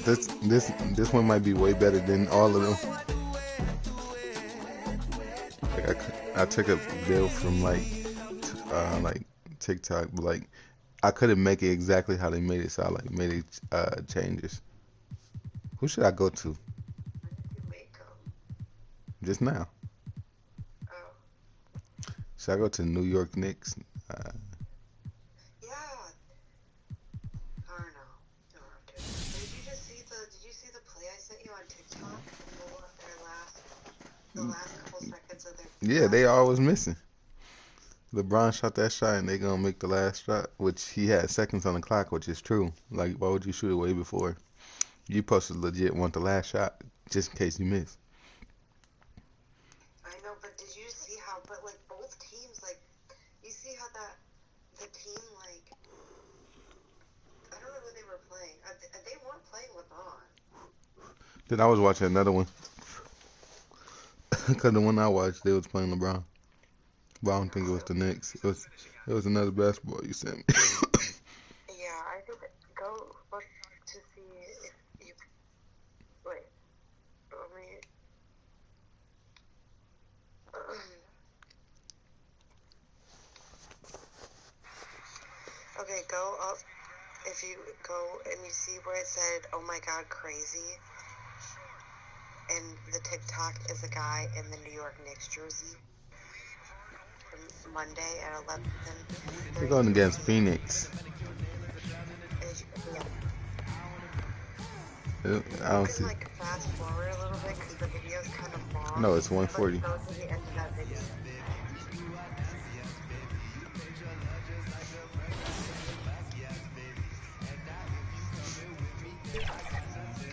but this one might be way better than all of them. Like I took a bill from like TikTok, but like I couldn't make it exactly how they made it, so I like made it changes. Who should I go to? When did you make them? Just now. Oh. Should I go to New York Knicks? Yeah. I don't know. You don't have to. Did you see the play I sent you on TikTok? The last couple seconds of their Yeah, they always missing. LeBron shot that shot and they gonna make the last shot, which he had seconds on the clock, which is true. Like, why would you shoot it way before? You supposed to legit want the last shot just in case you miss. I know, but did you see how? But like both teams, like you see how the team like I don't know who they were playing. They weren't playing LeBron. Then I was watching another one because the one I watched they was playing LeBron. But I don't think it was the Knicks. It was another basketball you sent me. Yeah, I think go look to see if you wait. Let me. Okay, go up. If you go and you see where it said, "Oh my God, crazy," and the TikTok is a guy in the New York Knicks jersey. Monday at 11. They're going against Phoenix. Yeah. I don't see. Like fast forward a little bit because the video is kind of long. No, it's 140. Go to the end of that video.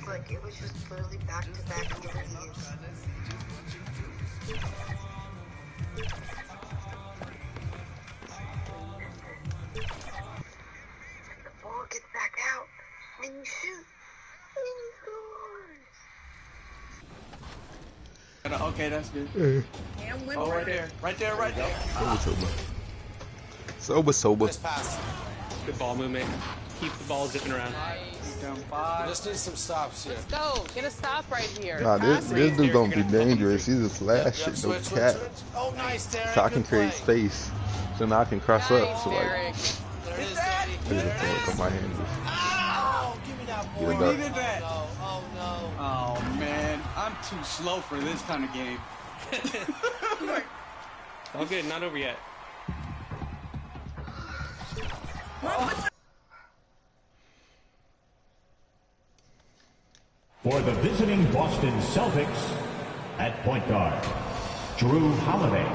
Like it was just literally back to back threes. The ball gets back out, and you shoot, and he scores. Okay, that's good. Oh, right there. Sober. Nice pass. Good ball movement. Keep the ball zipping around. Down 5. Just need some stops here. Let's go. Get a stop right here. Nah, this dude gonna be dangerous. He's a flash Yep, shit, no switch. cat. Oh, nice, Derek. So I can Good create play. space, so now I can cross up. So like, Derek. There it is, I Daddy. just have to look at my hands. Oh, give me that Get boy. it up. Needed that. Oh, no. Oh, man. I'm too slow for this kind of game. All good, not over yet. For the visiting Boston Celtics, at point guard, Drew Holiday.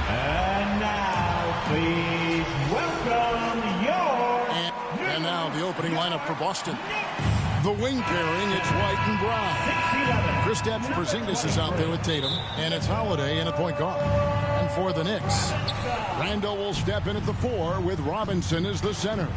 And now, please welcome And now the opening lineup for Boston. The wing pairing, it's white and brown. 6'11". Kristaps Porzingis is out there with Tatum, and it's Holiday in at point guard. And for the Knicks, Randall will step in at the 4 with Robinson as the center.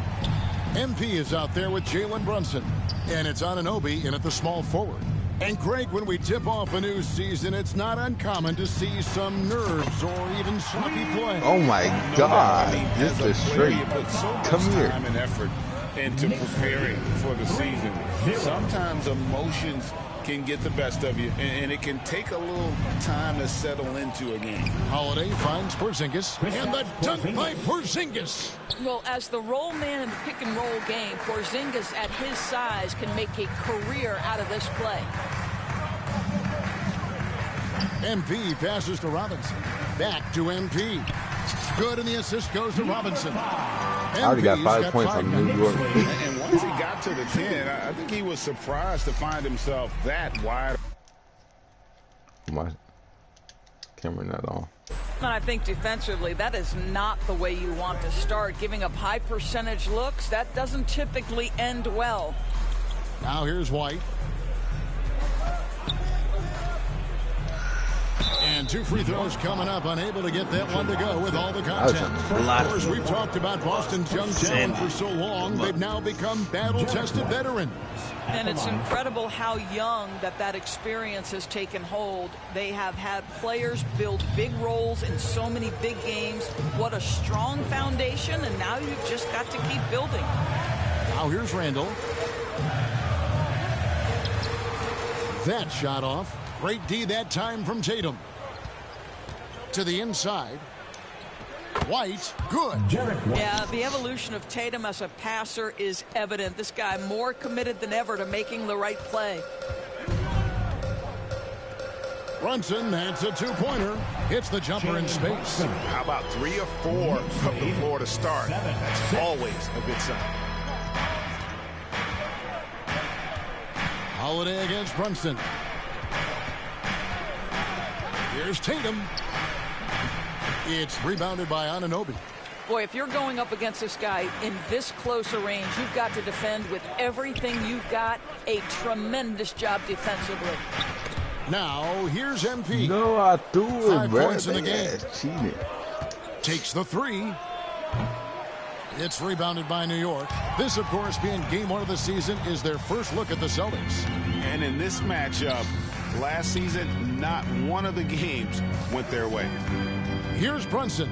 MP is out there with Jalen Brunson, and it's Anunoby in at the small forward. And Greg, when we tip off a new season, it's not uncommon to see some nerves or even sloppy play. Oh my God! This as a is player, straight. you put so much Come here. time and effort into preparing for the season. Sometimes emotions can get the best of you, and it can take a little time to settle into a game. Holiday finds Porzingis, and the dunk by Porzingis. Well, as the roll man in the pick and roll game, Porzingis at his size can make a career out of this play. MP passes to Robinson. Back to MP. Good, and the assist goes to Robinson. I already got 5 points on New York. And once he got to the 10, I think he was surprised to find himself that wide. My camera not on. And I think defensively, that is not the way you want to start. Giving up high percentage looks, that doesn't typically end well. Now here's White. And 2 free throws coming up, unable to get that one to go with all the content. Of course, we've talked about Boston's young talent for so long, they've now become battle-tested veterans. And it's incredible how young that experience has taken hold. They have had players build big roles in so many big games. What a strong foundation, and now you've just got to keep building. Now here's Randall. that shot off. Great D that time from Tatum. To the inside. White, good. Yeah, the evolution of Tatum as a passer is evident. This guy more committed than ever to making the right play. Brunson, that's a two-pointer. Hits the jumper in space. How about 3 or 4 from the floor to start? That's always a good sign. Holiday against Brunson. Here's Tatum. It's rebounded by Anunoby. Boy, if you're going up against this guy in this close a range, you've got to defend with everything you've got. A tremendous job defensively. Now, here's MP. No, I threw it, 5 bro. points in the game. Cheating. Takes the 3. It's rebounded by New York. This, of course, being game 1 of the season, is their first look at the Celtics. And in this matchup, last season, not one of the games went their way. Here's Brunson.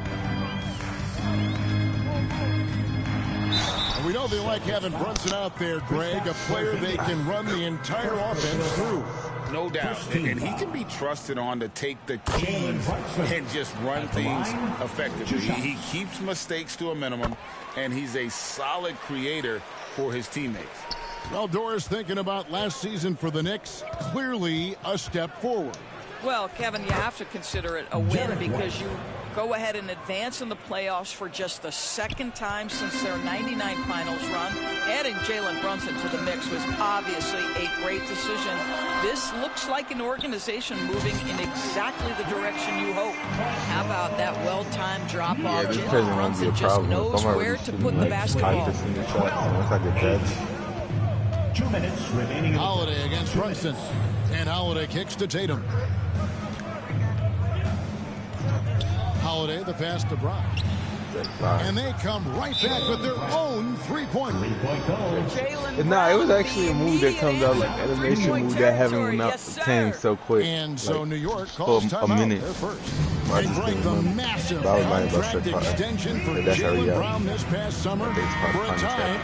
And we know they like having Brunson out there, Greg, a player they can run the entire offense through. No doubt. And he can be trusted on to take the keys and just run things effectively. He keeps mistakes to a minimum, and he's a solid creator for his teammates. Well, Doris, thinking about last season for the Knicks, clearly a step forward. Well, Kevin, you have to consider it a win because you go ahead and advance in the playoffs for just the second time since their 99 finals run. Adding Jalen Brunson to the mix was obviously a great decision. This looks like an organization moving in exactly the direction you hope. How about that well-timed drop-off? Yeah, this Jalen present won't be a Brunson just problem. knows where to put the basketball. Once I get that. 2 minutes remaining. Holiday against Brunson. And Holiday kicks to Tatum. Holiday, the pass to Brown. And they come right back with their own three-pointer. Nah, it was actually a move that comes out like animation move that haven't not obtained so quick. And so like, New York calls for a timeout minute. there first. Well, They break the massive contract extension for Jalen Brown this past summer for a time.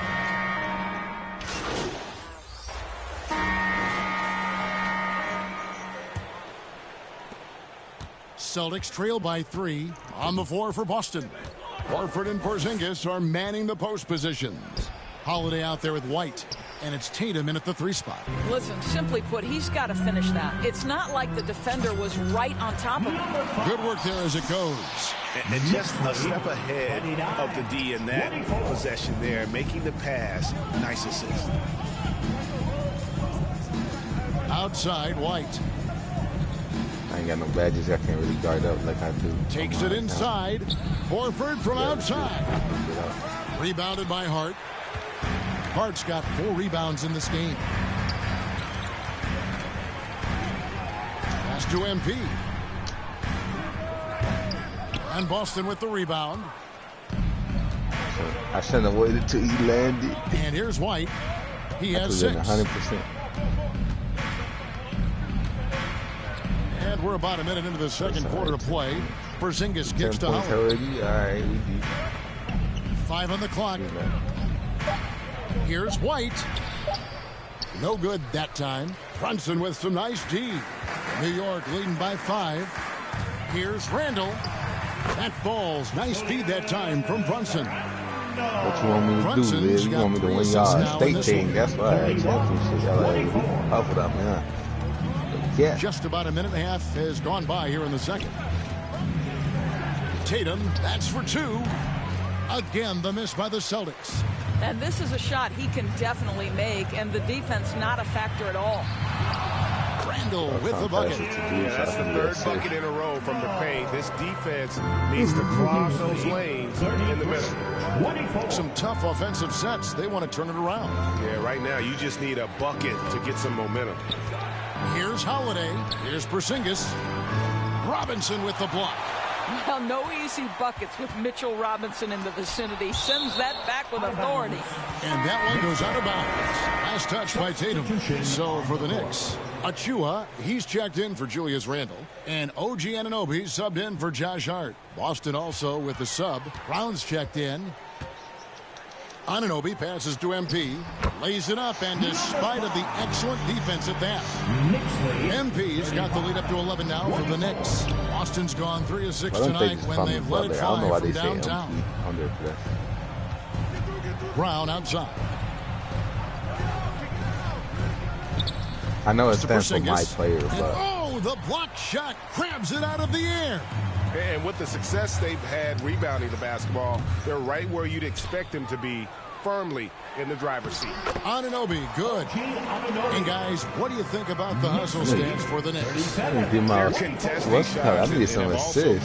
Celtics trail by 3 on the floor for Boston. Horford and Porzingis are manning the post positions. Holiday out there with White, and it's Tatum in at the 3 spot. Listen, simply put, he's got to finish that. It's not like the defender was right on top of him. Good work there as it goes. And just a step ahead of the D in that possession there, making the pass. Nice assist. Outside, White. I ain't got no badges. I can't really guard up like I do. Takes it inside. Horford from outside. Rebounded by Hart. Hart's got 4 rebounds in this game. Pass to MP. And Boston with the rebound. I shouldn't have waited till he landed. And here's White. He has 6. 100%. And we're about a minute into the second quarter of play. Porzingis kicks to Howard. All right, we deep. 5 on the clock. Here's White. No good that time. Brunson with some nice D. New York leading by 5. Here's Randall. That falls. Nice feed that time from Brunson. What you want me to do, Liz? You want me to win y'all state thing. That's why I championship. Y'all like, puff it up, man. Yeah. Just about a minute and a half has gone by here in the second. Tatum, that's for 2. Again, the miss by the Celtics. And this is a shot he can definitely make, and the defense not a factor at all. Randall with the bucket. Yeah, that's the 3rd bucket in a row from the paint. This defense needs to clog those lanes in the middle. Some tough offensive sets. They want to turn it around. Yeah, right now you just need a bucket to get some momentum. Here's Holiday. Here's Porzingis. Robinson with the block. Well, no easy buckets with Mitchell Robinson in the vicinity. Sends that back with authority. And that one goes out of bounds. Last touch by Tatum. So for the Knicks, Achua, he's checked in for Julius Randle. And OG Anunoby subbed in for Josh Hart. Boston also with the sub. Brown's checked in. Anunoby passes to MP, lays it up, and despite of the excellent defense at that, MP's got the lead up to 11 now for the Knicks. Boston's gone 3 of 6 tonight when they've let it fly from downtown. Brown outside. I know it stands for my player, but oh, the block shot grabs it out of the air. And with the success they've had rebounding the basketball, they're right where you'd expect them to be, firmly in the driver's seat. Anunoby, good. And guys, what do you think about the hustle stance for the Knicks? I need some assists.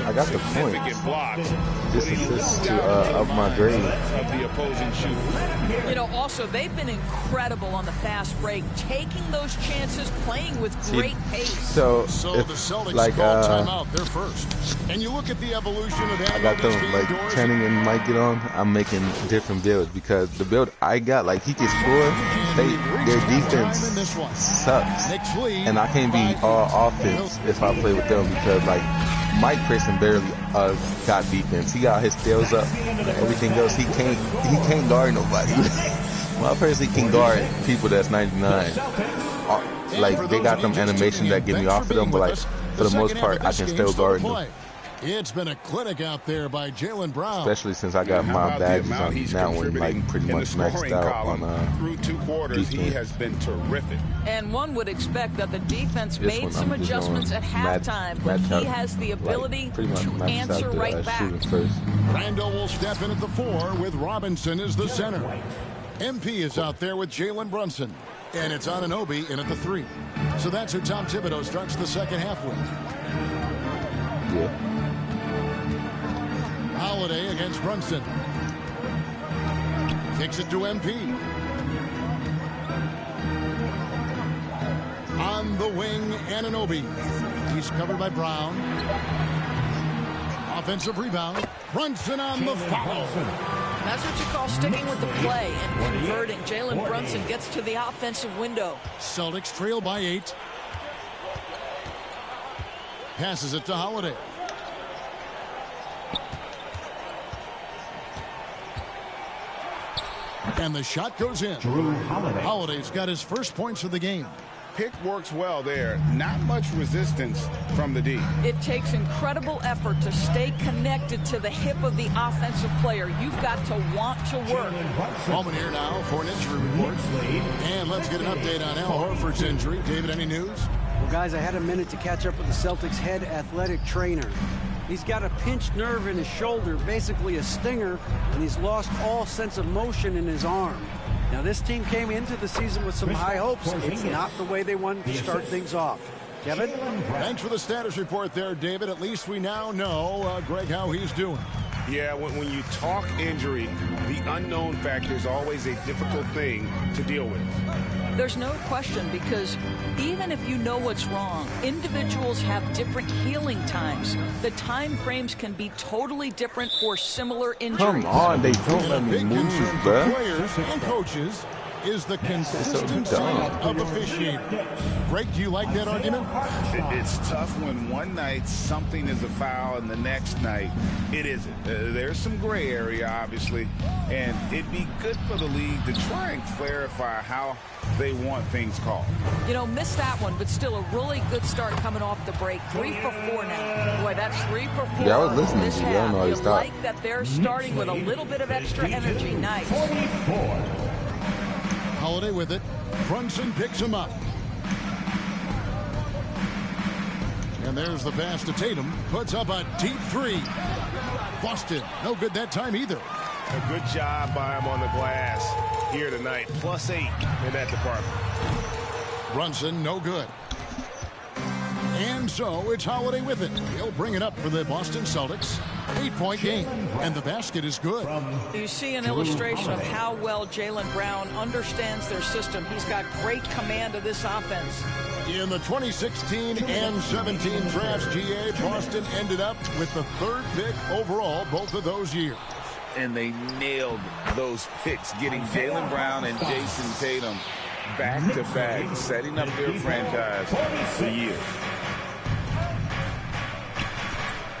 I got the points. This is to up my grade. Of the opposing shooter. You know, also, they've been incredible on the fast break, taking those chances, playing with great pace. So the Celtics like, call timeout, they're first. And you look at the evolution of that. I got them, like, Channing and Mike get on. I'm making different builds because the build I got, like, he can score. Their defense sucks. And I can't be all offense if I play with them because, like, Mike Person barely got defense. He got his skills up. Everything else, he can't guard nobody. Mike Person can guard people that's 99. Like, they got them animations that get me off of them, but, like, for the most part, I can still guard them. It's been a clinic out there by Jaylen Brown. Especially since I got my badges on now and like pretty much maxed out on through 2 quarters, he has been terrific. And one would expect that the defense made some adjustments at halftime, but he has the ability to answer right back. Randall will step in at the 4 with Robinson as the center. MP is out there with Jalen Brunson. And it's Anunoby in at the 3. So that's who Tom Thibodeau starts the second half with. Yeah. Holiday against Brunson. Kicks it to MP. On the wing, Anunoby. He's covered by Brown. Offensive rebound. Brunson on the follow. That's what you call sticking with the play and converting. Jalen Brunson gets to the offensive window. Celtics trail by 8. Passes it to Holiday. And the shot goes in. Holiday's got his first points of the game. Pick works well there. Not much resistance from the D. It takes incredible effort to stay connected to the hip of the offensive player. You've got to want to work. Moment here now for an injury report. And let's get an update on Al Horford's injury. David, any news? Well, guys, I had a minute to catch up with the Celtics' head athletic trainer. He's got a pinched nerve in his shoulder, basically a stinger, and he's lost all sense of motion in his arm. Now, this team came into the season with some high hopes. It's not the way they wanted to start things off. Kevin? Thanks for the status report there, David. At least we now know, Greg, how he's doing. Yeah, when you talk injury, the unknown factor is always a difficult thing to deal with. There's no question, because even if you know what's wrong, individuals have different healing times. The time frames can be totally different for similar injuries. Come on, they don't let me move, bro. Players and coaches is the consistency of officiating. Greg, do you like that argument? It's tough when one night something is a foul and the next night it isn't. There's some gray area, obviously, and it'd be good for the league to try and clarify how they want things called. You know, missed that one, but still a really good start coming off the break. 3 for 4 now. Boy, that's 3 for 4. Yeah, I was listening to you. I don't know how you to stop. like that they're starting with a little bit of extra energy. Nice. Holiday with it. Brunson picks him up. And there's the pass to Tatum. Puts up a deep 3. Boston, no good that time either. A good job by him on the glass here tonight. +8 in that department. Brunson, no good. And so it's Holiday with it. He'll bring it up for the Boston Celtics. 8-point game. And the basket is good. You see an illustration of how well Jaylen Brown understands their system. He's got great command of this offense. In the 2016 and 17 drafts, GA, Boston ended up with the 3rd pick overall both of those years. And they nailed those picks, getting Jaylen Brown and Jason Tatum back-to-back, setting up their franchise for years.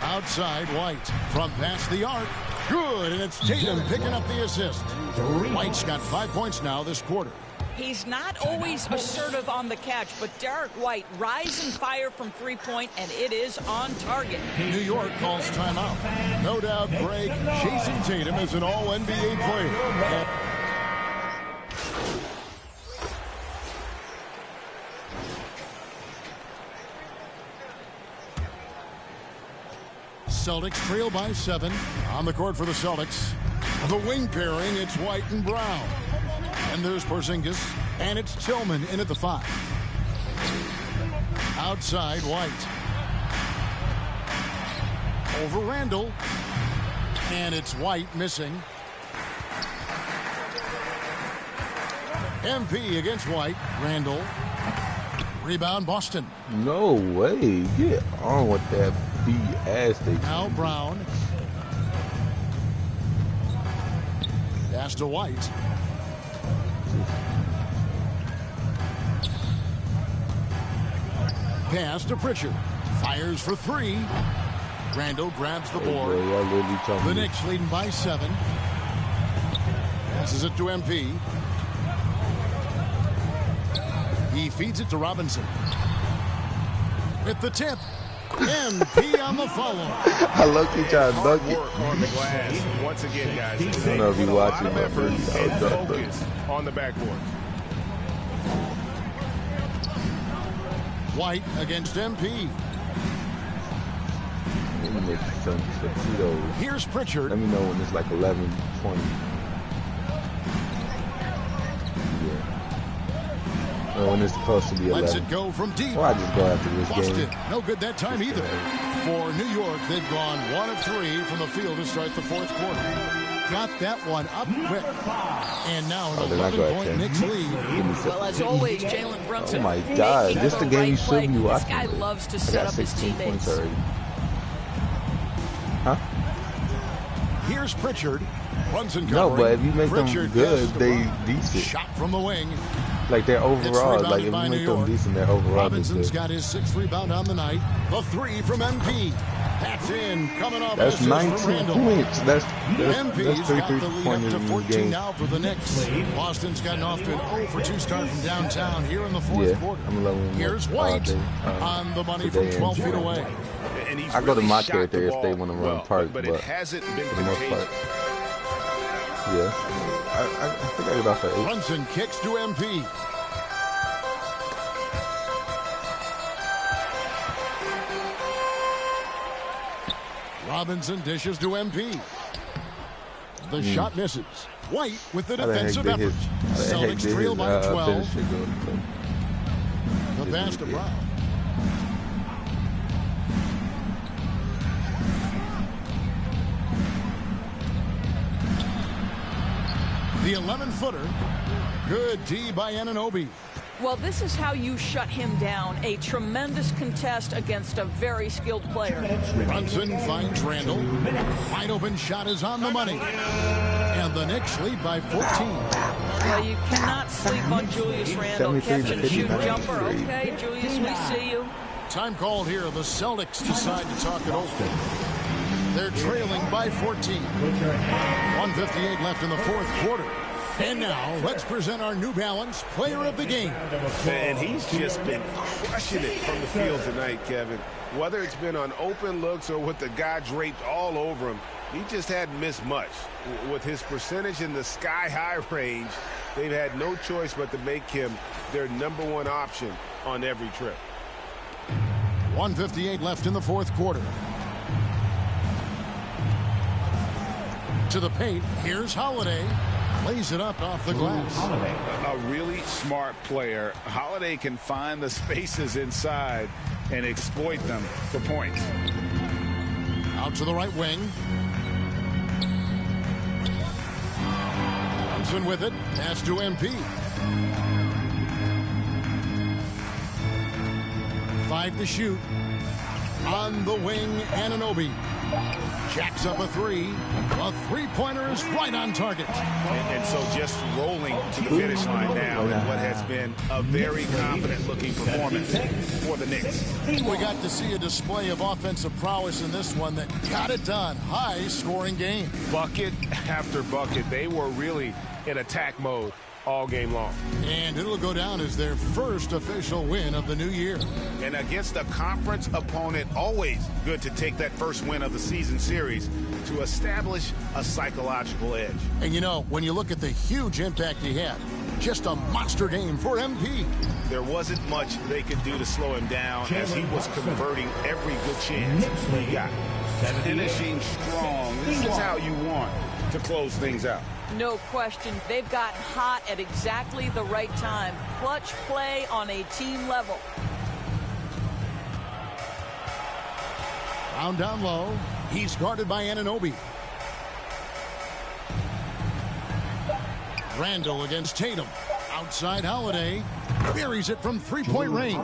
Outside, White from past the arc. Good, and it's Tatum picking up the assist. White's got 5 points now this quarter. He's not always assertive on the catch, but Derek White rise and fire from three-point, and it is on target. New York calls timeout. No doubt, Greg, Jason Tatum is an all-NBA player. Celtics trail by 7. On the court for the Celtics. The wing pairing, it's White and Brown. And there's Porzingis, and it's Tillman in at the 5. Outside, White. Over Randall. And it's White missing. MP against White. Randall. Rebound, Boston. No way. Get on with that BS. Now Brown. Pass to White. Pass to Pritchard. Fires for 3. Randall grabs the board. The Knicks leading by 7. Passes it to MP. He feeds it to Robinson. With the tip. MP on the follow. I look at y'all dunk it. On the glass. Once again, guys. I don't know if you watching my first focus on the backboard. White against MP. Here's Pritchard. Let me know when it's like 11-20. Yeah. When it's supposed to be 11. Lets it go from deep. Or I just go after this Boston. game. No good that time either. For New York, they've gone 1 of 3 from the field to start the 4th quarter. Got that one up quick. And now an 11-point Knicks lead. Well, as always, Jalen Brunson. Oh my God, this is the game you should be watching. This guy loves to set up his teammates. Huh? Here's Pritchard. Brunson No, covering. but if you make Pritchard them good, gets they decent. Shot from the wing. Like they're overall, like if you by make New them York. decent, they're overall. Robinson's got his 6th rebound on the night. The 3 from MP. That's in, coming off That's an assist 19 from Randall. points. That's MP's got the 3 lead pointers up to in 14 the game. now for the Knicks. Boston's gotten off to an 0-for-2 start from downtown here in the 4th quarter. I'm loving Here's White on the money from 12 feet away. And he's I go to really my shot character the if they ball want to well, run park, but it hasn't been for the most part, yeah. I think I get off at 8. Brunson kicks to MP. Robinson dishes to MP. The shot misses. White with the defensive effort. Celtics trail by 12. The pass to Brown. The 11-footer. Good D by Anunoby. Well, this is how you shut him down. A tremendous contest against a very skilled player. Brunson finds Randall. Wide open shot is on the money. And the Knicks lead by 14. Well, you cannot sleep on Julius Randall. Catch and shoot jumper. Okay, Julius, we see you. Time called here. The Celtics decide to talk it over. They're trailing by 14. 1:58 left in the 4th quarter. And now, let's present our New Balance Player of the Game. And he's just been crushing it from the field tonight, Kevin. Whether it's been on open looks or with the guy draped all over him, he just hadn't missed much. With his percentage in the sky-high range, they've had no choice but to make him their #1 option on every trip. 1:58 left in the 4th quarter. To the paint, here's Holiday. Lays it up off the glass. A really smart player. Holiday can find the spaces inside and exploit them for points. Out to the right wing. Thompson with it. Pass to MP. 5 to shoot. On the wing, Anunoby jacks up a three. A three-pointer is right on target. And so just rolling to the finish line now in what has been a very confident-looking performance for the Knicks. We got to see a display of offensive prowess in this one that got it done. High-scoring game. Bucket after bucket. They were really in attack mode all game long. And it'll go down as their first official win of the new year. And against a conference opponent, always good to take that first win of the season series to establish a psychological edge. And you know, when you look at the huge impact he had, just a monster game for MP. There wasn't much they could do to slow him down as he was converting every good chance he got. Finishing strong. This is how you want to close things out. No question. They've gotten hot at exactly the right time. Clutch play on a team level. Found down low. He's guarded by Anunoby. Randall against Tatum. Outside Holiday. Buries it from three-point range.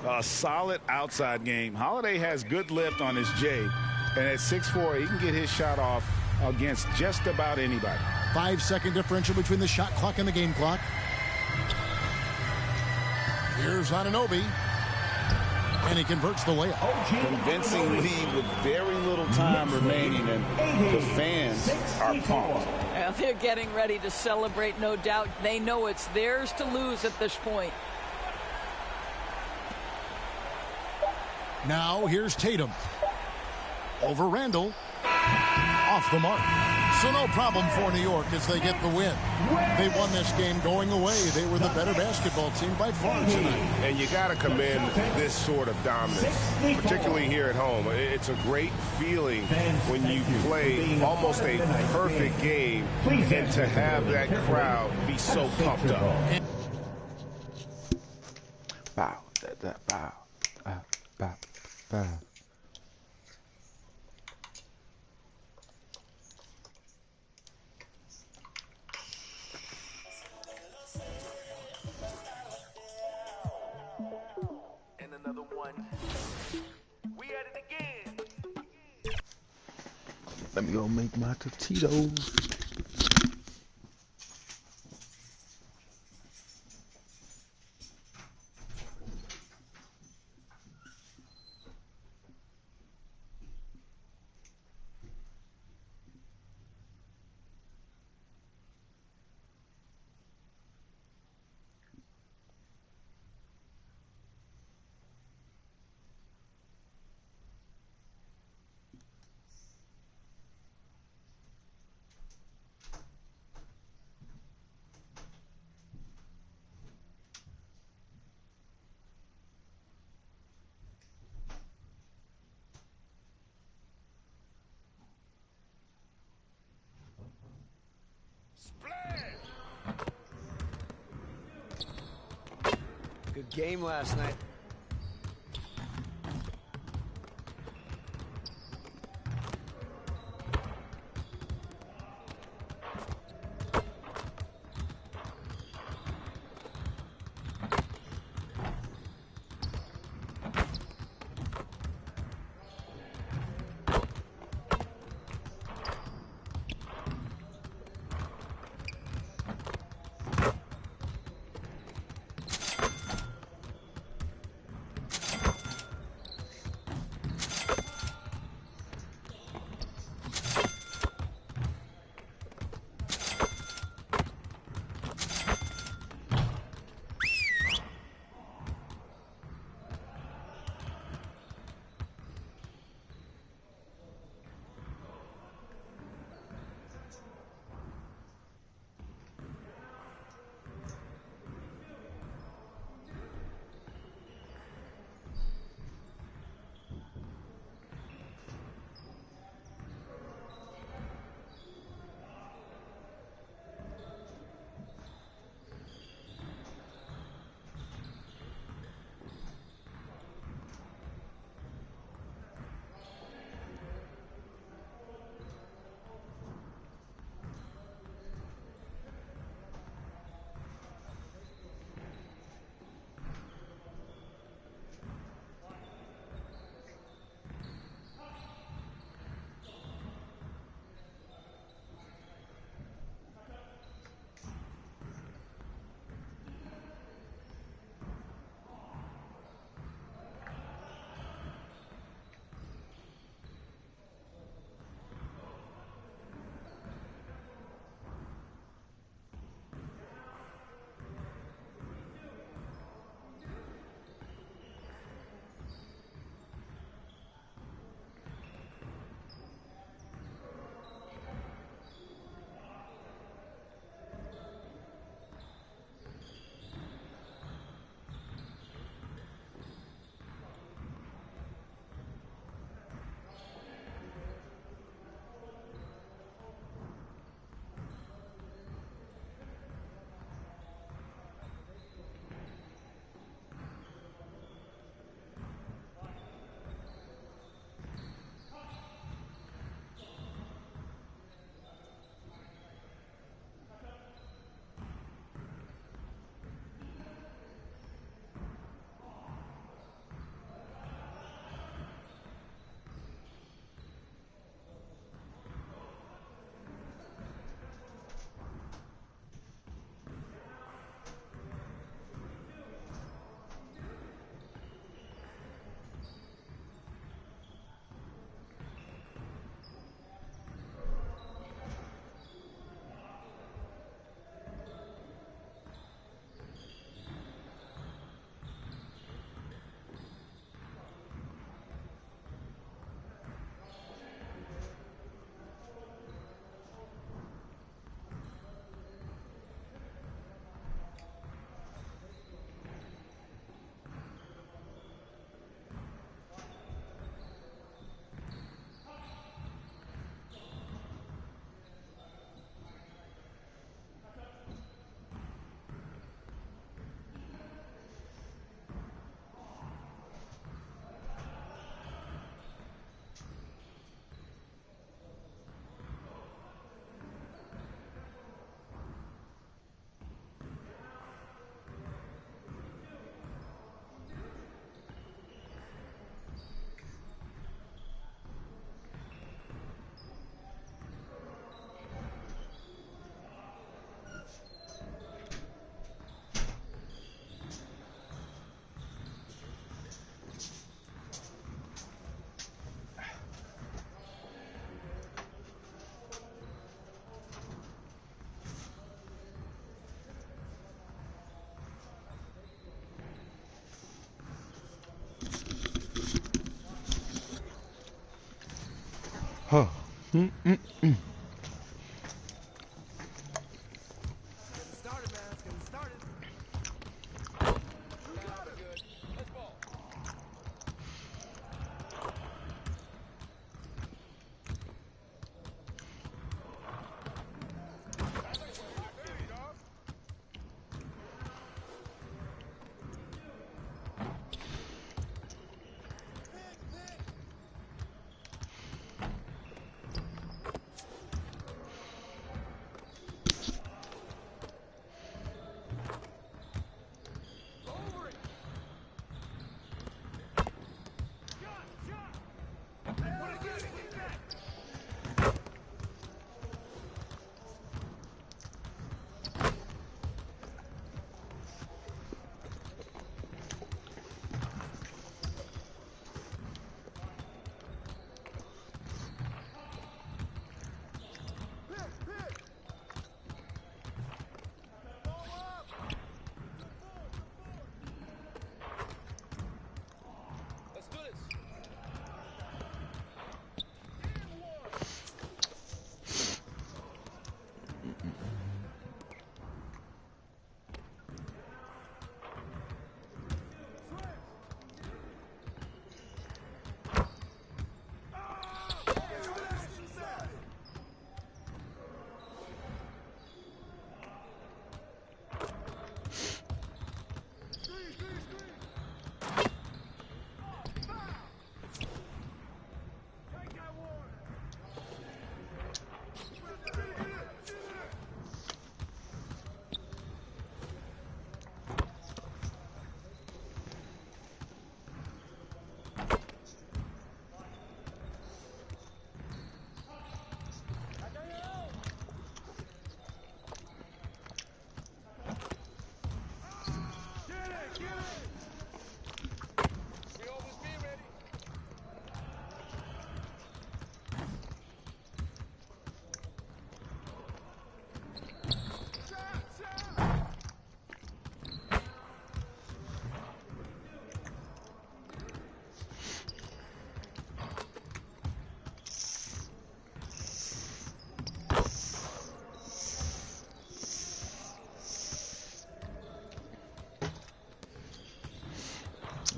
A solid outside game. Holiday has good lift on his J. And at 6'4", he can get his shot off against just about anybody. 5-second differential between the shot clock and the game clock. Here's Anunoby. And he converts the layup. Convincing lead with very little time remaining, and the fans are pumped. Well, they're getting ready to celebrate, no doubt. They know it's theirs to lose at this point. Now here's Tatum. Over Randall. Off the mark. So no problem for New York as they get the win. They won this game going away. They were the better basketball team by far tonight. And you got to commend this sort of dominance, particularly here at home. It's a great feeling when you play almost a perfect game and to have that crowd be so pumped up. Bow, bow, bow, bow. Let me go make my Totitos. Good game last night. Mm-mm-mm. Started, man. Let's get it started. Good. Let's ball. Let's do this.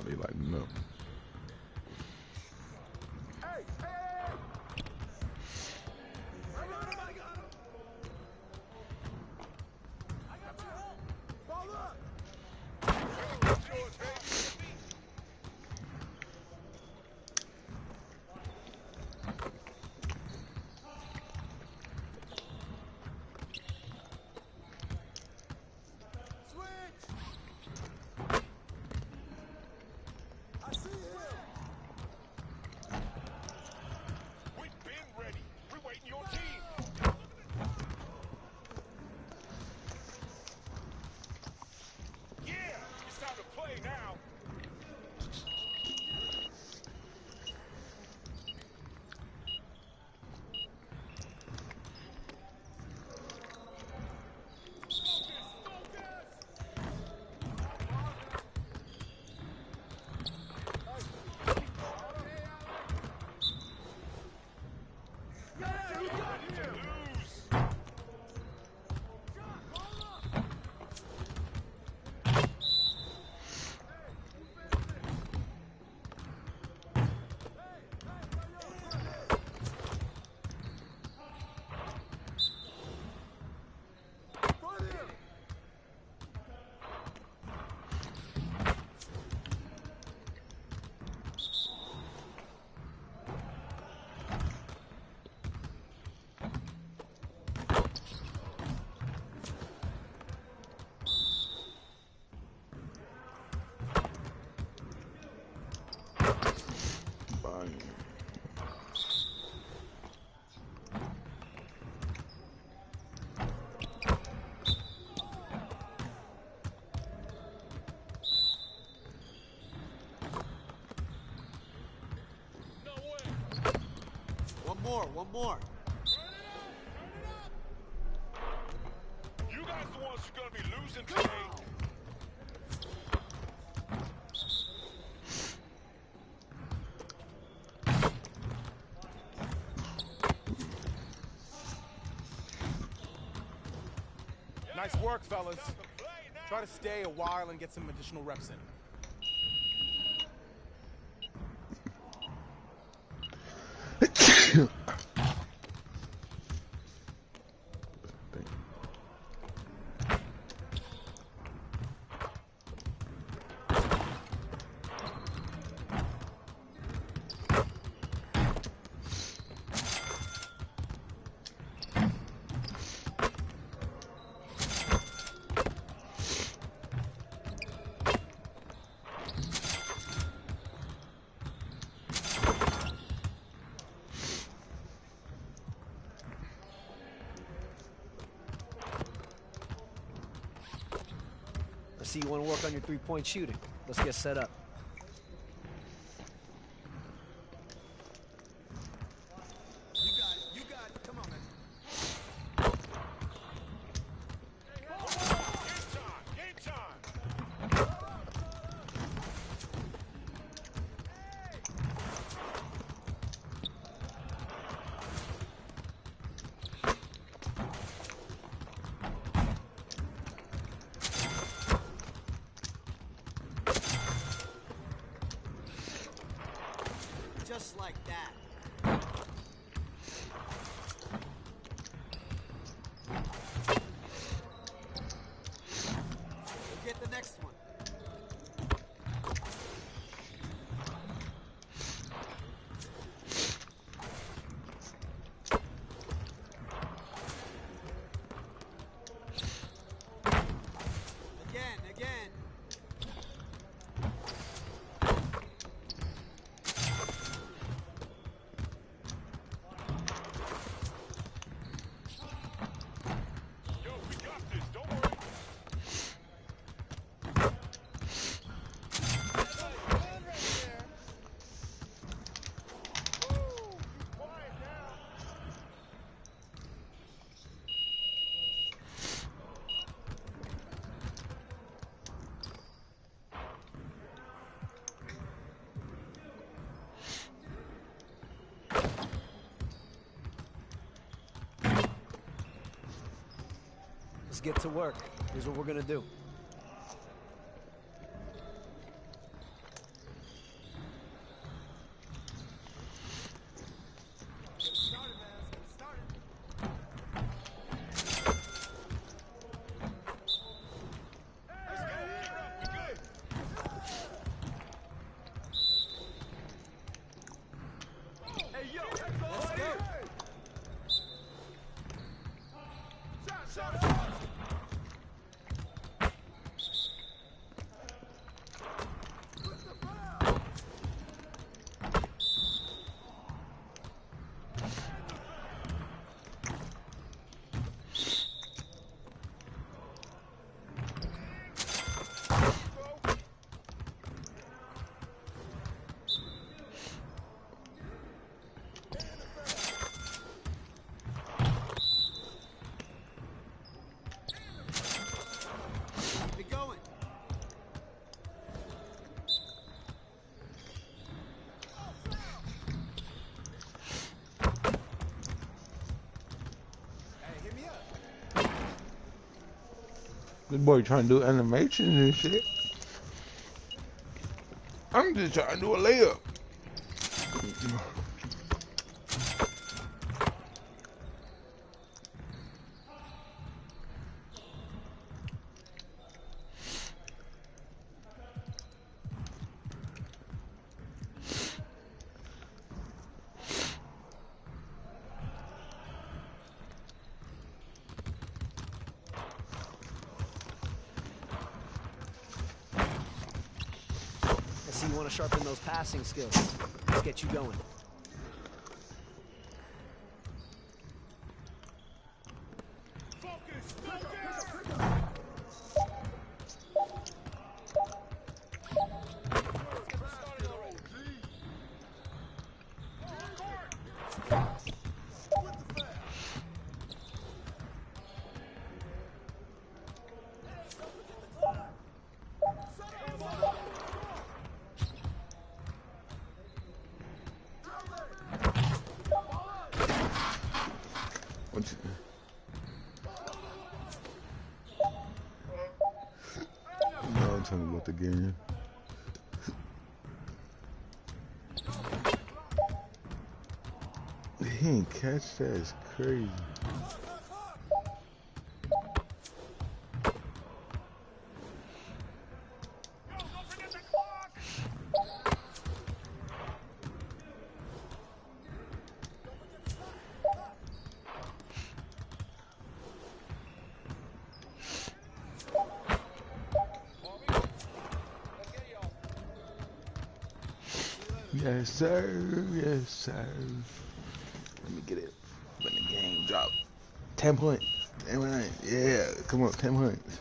They like milk. One more. You guys the ones who are going to be losing today. Nice work, fellas. Try to stay a while and get some additional reps in. I see you want to work on your three-point shooting. Let's get set up. You got it. Come on, man. Game time. Just like that. We'll get the next one. Again. Let's get to work. Here's what we're gonna do. This boy trying to do animation and shit. I'm just trying to do a layup. See, you want to sharpen those passing skills. Let's get you going. talking about the game. He ain't catch that. It's crazy. Yes, sir. Yes, sir. Let me get it. Let the game drop. 10 points. Damn right. Yeah, come on, 10 points.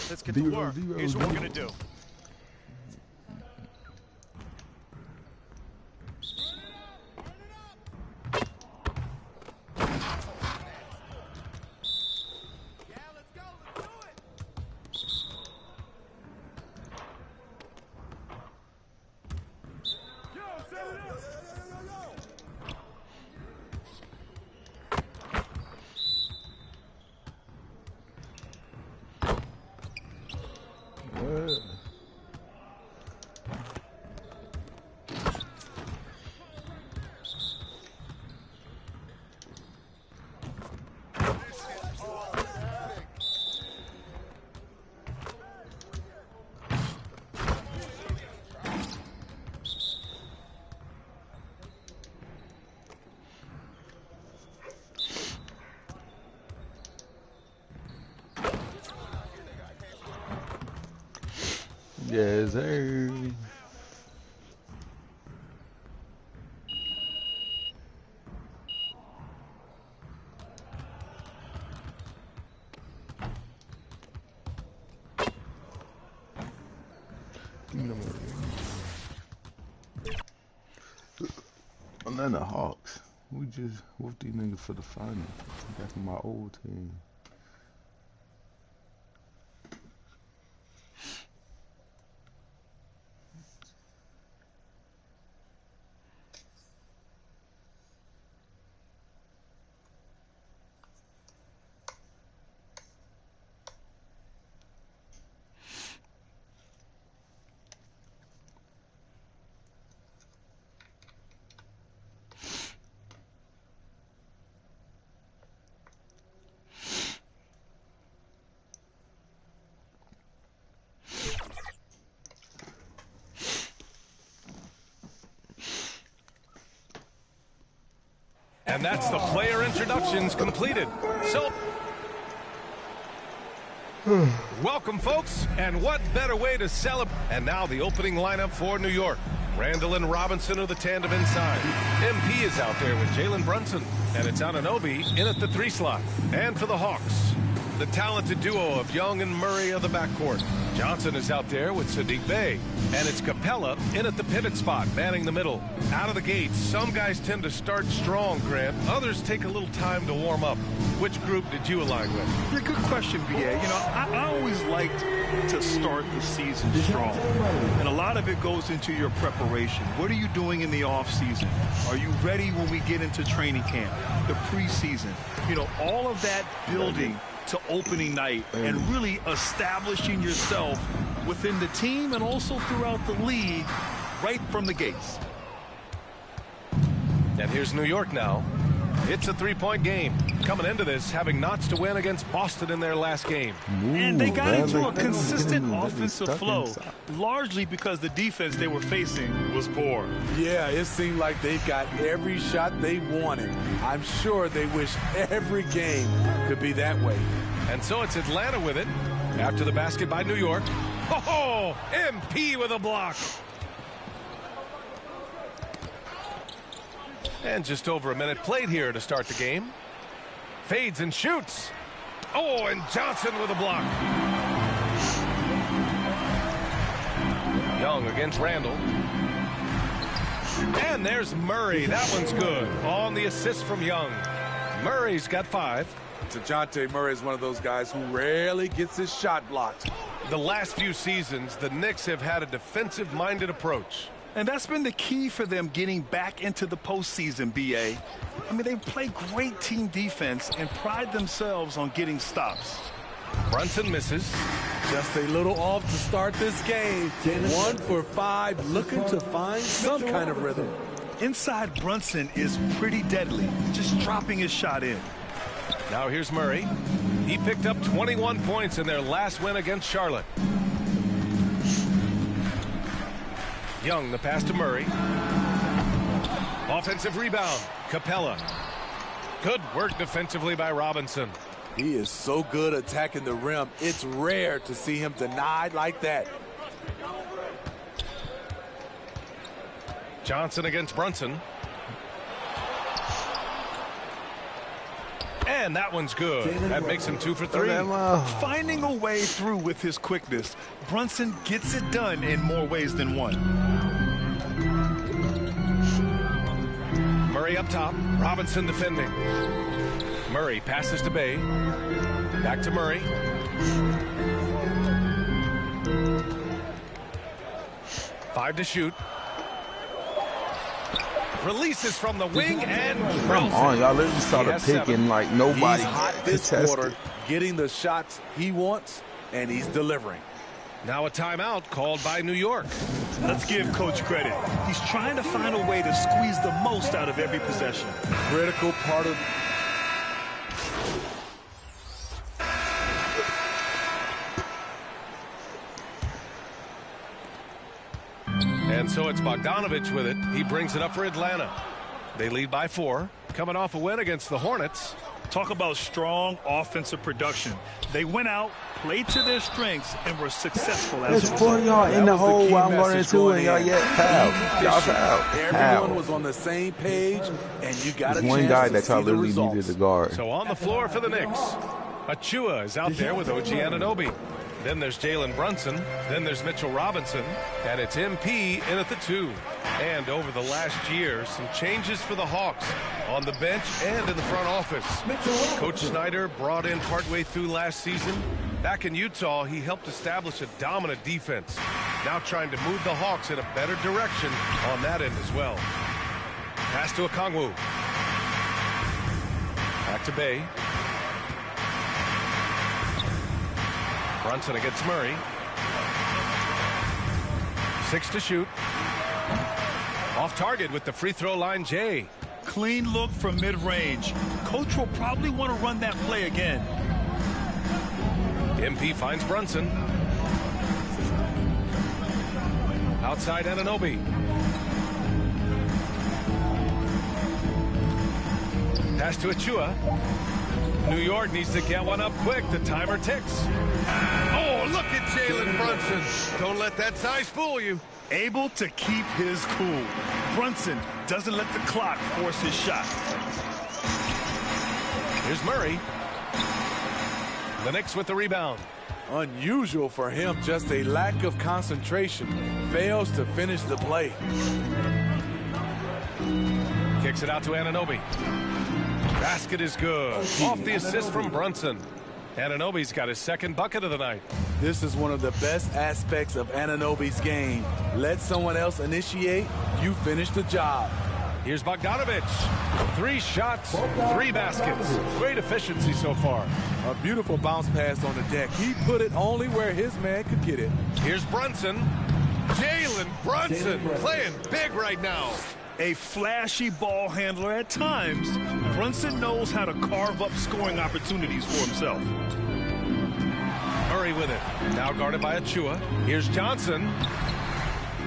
Let's get to work. Here's what we're going to do. Yes, sir. Give me the money. I'm not the Hawks. We just whooped these niggas for the final. Back from my old team. And that's the player introductions completed. So, welcome, folks. And what better way to celebrate? And now the opening lineup for New York. Randall and Robinson are the tandem inside. MP is out there with Jalen Brunson. And it's Anunoby in at the 3 slot. And for the Hawks, the talented duo of Young and Murray of the backcourt. Johnson is out there with Sadiq Bey. And it's Capella in at the pivot spot, manning the middle. Out of the gates, some guys tend to start strong, Grant. Others take a little time to warm up. Which group did you align with? Yeah, good question, BA. You know, I always liked to start the season strong. And a lot of it goes into your preparation. What are you doing in the off season? Are you ready when we get into training camp, the preseason? You know, all of that building to opening night and really establishing yourself within the team and also throughout the league right from the gates. And here's New York now. It's a 3-point game. Coming into this, having knots to win against Boston in their last game. And they got into a consistent offensive flow, largely because the defense they were facing was poor. Yeah, it seemed like they got every shot they wanted. I'm sure they wish every game could be that way. And so it's Atlanta with it. After the basket by New York. Oh, MP with a block. And just over a minute played here to start the game. Fades and shoots. Oh, and Johnson with a block. Young against Randall. And there's Murray. That one's good. On the assist from Young. Murray's got 5. DeJounte Murray is one of those guys who rarely gets his shot blocked. The last few seasons, the Knicks have had a defensive-minded approach. And that's been the key for them getting back into the postseason, B.A. I mean, they play great team defense and pride themselves on getting stops. Brunson misses. Just a little off to start this game. 1 for 5, looking to find some kind of rhythm. Inside Brunson is pretty deadly, just dropping his shot in. Now here's Murray. He picked up 21 points in their last win against Charlotte. Young, the pass to Murray. Offensive rebound, Capella. Good work defensively by Robinson. He is so good attacking the rim. It's rare to see him denied like that. Johnson against Brunson. And that one's good. That makes him 2 for 3. Finding a way through with his quickness, Brunson gets it done in more ways than one. Murray up top. Robinson defending. Murray passes to Bay. Back to Murray. Five to shoot. Releases from the wing and come on, y'all literally started picking like nobody. He's hot this quarter, getting the shots he wants, and he's delivering. Now a timeout called by New York. Let's give Coach credit. He's trying to find a way to squeeze the most out of every possession. Critical part of... And so it's Bogdanovich with it. He brings it up for Atlanta. They lead by 4. Coming off a win against the Hornets. Talk about strong offensive production. They went out, played to their strengths, and were successful as a result. There's 4 y'all in the hole while I'm running 2, and y'all yet fouled. Y'all fouled. Everyone was on the same page, and you got a chance one guy to that y'all literally needed to guard. So on the floor for the Knicks. Achua is out there with OG Anunoby. Then there's Jalen Brunson. Then there's Mitchell Robinson. And it's MP in at the 2. And over the last year, some changes for the Hawks on the bench and in the front office. Coach Snyder brought in partway through last season. Back in Utah, he helped establish a dominant defense. Now trying to move the Hawks in a better direction on that end as well. Pass to Okongwu. Back to Bay. Brunson against Murray. 6 to shoot. Off target with the free throw line, Jay. Clean look from mid-range. Coach will probably want to run that play again. MP finds Brunson. Outside Anunoby. Pass to Achua. New York needs to get one up quick. The timer ticks. Oh, look at Jalen Brunson. Don't let that size fool you. Able to keep his cool. Brunson doesn't let the clock force his shot. Here's Murray. The Knicks with the rebound. Unusual for him, just a lack of concentration. Fails to finish the play. Kicks it out to Anunoby. Basket is good. Off the assist from Brunson. Anunoby's got his second bucket of the night. This is one of the best aspects of Anunoby's game. Let someone else initiate, you finish the job. Here's Bogdanovich. 3 shots, 3 baskets. Great efficiency so far. A beautiful bounce pass on the deck. He put it only where his man could get it. Here's Brunson. Jalen Brunson playing big right now. A flashy ball handler at times, Brunson knows how to carve up scoring opportunities for himself. Murray with it. Now guarded by Achua. Here's Johnson.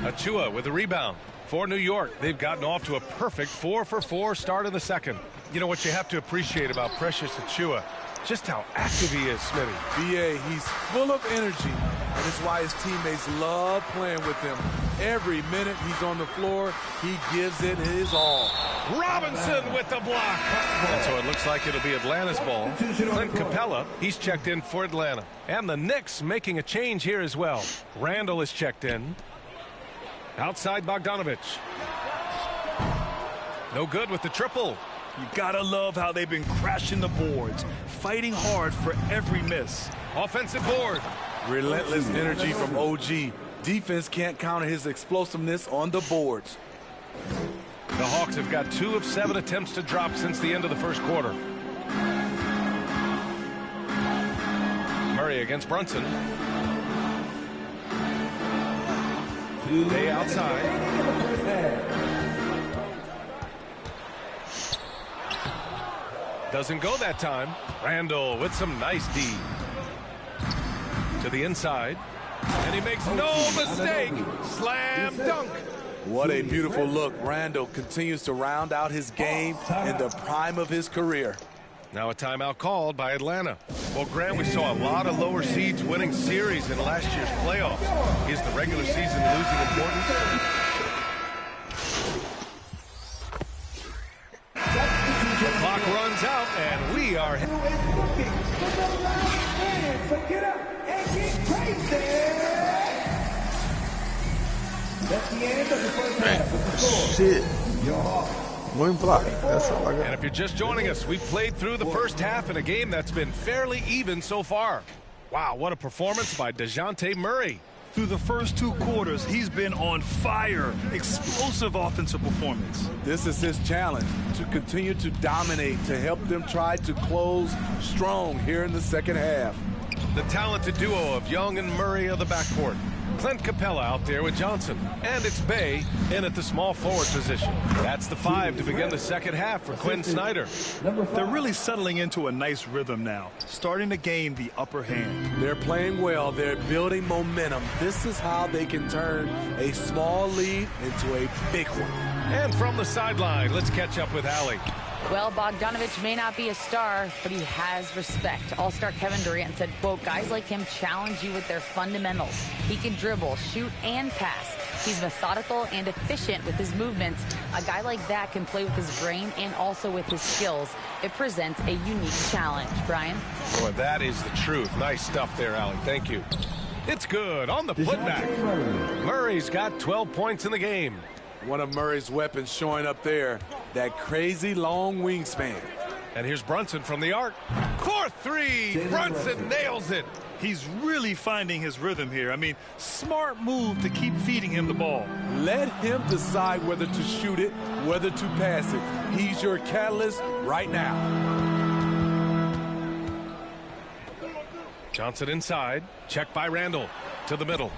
Achua with the rebound. For New York, they've gotten off to a perfect 4-for-4 start in the second. You know what you have to appreciate about Precious Achua? Just how active he is, Smitty. B.A., he's full of energy, and it's why his teammates love playing with him. Every minute he's on the floor, he gives it his all. Robinson with the block. And so it looks like it'll be Atlanta's ball. Clint Capella, he's checked in for Atlanta. And the Knicks making a change here as well. Randall is checked in. Outside Bogdanovich. No good with the triple. You gotta love how they've been crashing the boards. fighting hard for every miss. Offensive board. Relentless energy from OG. Defense can't counter his explosiveness on the boards. The Hawks have got 2 of 7 attempts to drop since the end of the first quarter. Murray against Brunson. Day outside. Doesn't go that time. Randall with some nice D. To the inside. And he makes no mistake. Slam dunk. What a beautiful look. Randall continues to round out his game in the prime of his career. Now a timeout called by Atlanta. Well, Grant, we saw a lot of lower seeds winning series in last year's playoffs. Is the regular season losing importance? The clock runs out, and we are... So get up and get crazy! That's the end of the first half of the score. Shit. One block. That's all I got. And if you're just joining us, we played through the first half in a game that's been fairly even so far. Wow, what a performance by DeJounte Murray. Through the first 2 quarters, he's been on fire. Explosive offensive performance. This is his challenge, to continue to dominate, to help them try to close strong here in the second half. The talented duo of Young and Murray of the backcourt. Clint Capella out there with Johnson. And it's Bay in at the small forward position. That's the 5 to begin the second half for Quinn Snyder. They're really settling into a nice rhythm now, starting to gain the upper hand. They're playing well. They're building momentum. This is how they can turn a small lead into a big one. And from the sideline, let's catch up with Allie. Well, Bogdanovich may not be a star, but he has respect. All-star Kevin Durant said, quote, guys like him challenge you with their fundamentals. He can dribble, shoot, and pass. He's methodical and efficient with his movements. A guy like that can play with his brain and also with his skills. It presents a unique challenge. Brian? Boy, that is the truth. Nice stuff there, Allie. Thank you. It's good on the putback. Murray's got 12 points in the game. One of Murray's weapons showing up there, that crazy long wingspan. And here's Brunson from the arc. 4-3. Brunson nails it. He's really finding his rhythm here. I mean, smart move to keep feeding him the ball. Let him decide whether to shoot it, whether to pass it. He's your catalyst right now. Johnson inside. Check by Randall. To the middle.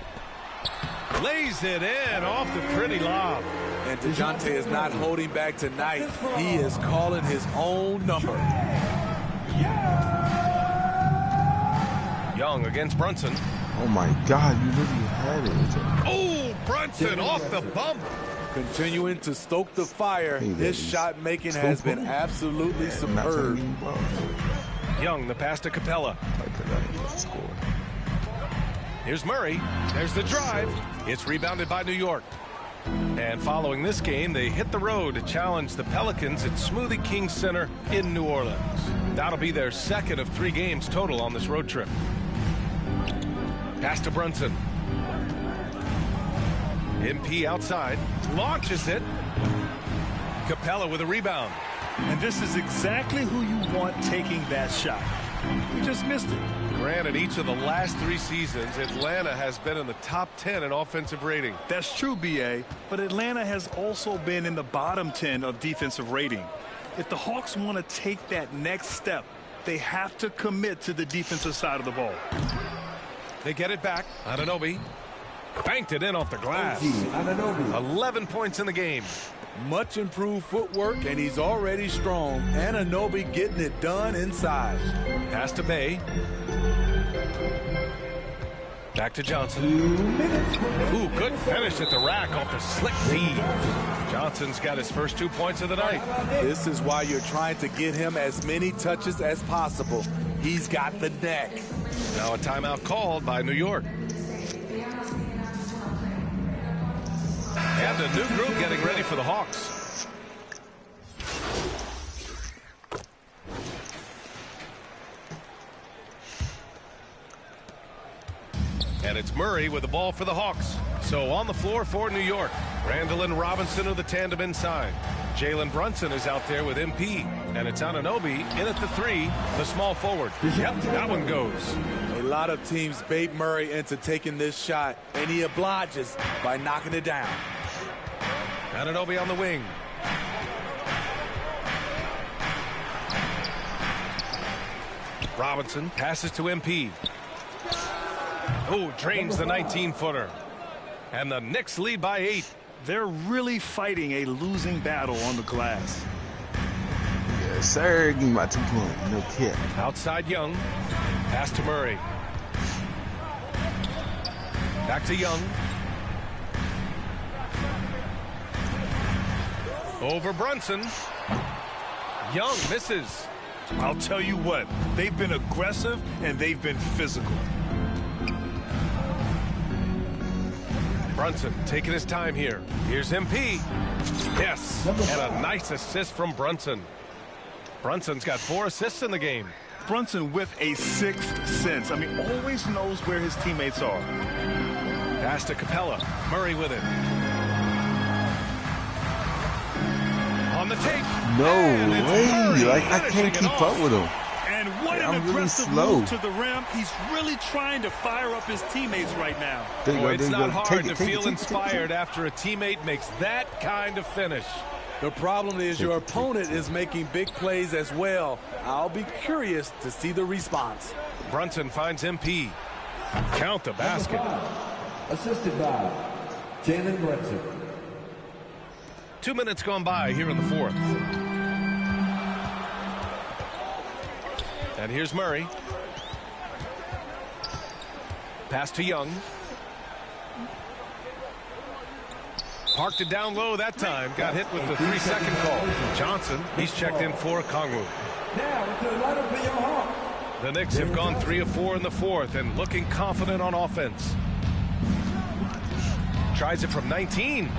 Lays it in off the pretty lob. And DeJounte is not holding back tonight. He is calling his own number. Young against Brunson. Oh my God, you really had it. Oh, Brunson off the bump. Continuing to stoke the fire. His shot making has been absolutely superb. Young, the pass to Capella. Here's Murray. There's the drive. It's rebounded by New York. And following this game, they hit the road to challenge the Pelicans at Smoothie King Center in New Orleans. That'll be their second of 3 games total on this road trip. Pass to Brunson. MP outside. Launches it. Capella with a rebound. And this is exactly who you want taking that shot. We just missed it. Granted, each of the last 3 seasons, Atlanta has been in the top 10 in offensive rating. That's true, B.A., but Atlanta has also been in the bottom 10 of defensive rating. If the Hawks want to take that next step, they have to commit to the defensive side of the ball. They get it back. Anunoby banked it in off the glass. 11 points in the game. Much improved footwork, and he's already strong. Anunoby getting it done inside. Pass to Bay. Back to Johnson. Ooh, good finish at the rack off the slick feed. Johnson's got his first 2 points of the night. This is why you're trying to get him as many touches as possible. He's got the neck. Now a timeout called by New York. And a new group getting ready for the Hawks. And it's Murray with the ball for the Hawks. So on the floor for New York, Randall and Robinson are the tandem inside. Jalen Brunson is out there with MP. And it's Anunoby in at the 3, the small forward. Yep, that one goes. A lot of teams bait Murray into taking this shot, and he obliges by knocking it down. Anunoby on the wing. Robinson passes to MP. Oh, drains the 19-footer. And the Knicks lead by 8. They're really fighting a losing battle on the glass. Yes, sir. Give me my 2 points. No kick. Outside Young. Pass to Murray. Back to Young. Over Brunson. Young misses. I'll tell you what, they've been aggressive and they've been physical. Brunson taking his time here. Here's MP. Yes, and a nice assist from Brunson. Brunson's got 4 assists in the game. Brunson with a 6th sense. I mean, always knows where his teammates are. Pass to Capella. Murray with it. On the take. No way. Like, I can't keep up with him. And what an aggressive move to the rim. He's really trying to fire up his teammates right now. Boy, it's not hard to feel inspired after a teammate makes that kind of finish. The problem is your opponent is making big plays as well. I'll be curious to see the response. Brunson finds MP. Count the basket. Assisted by Jalen Brunson. 2 minutes gone by here in the 4th. And here's Murray. Pass to Young. Parked it down low that time. Got hit with the 3-second call. Johnson, he's checked in for Kongwu. Now into the lineup for your Hawks. The Knicks have gone 3 of 4 in the 4th and looking confident on offense. Tries it from 19.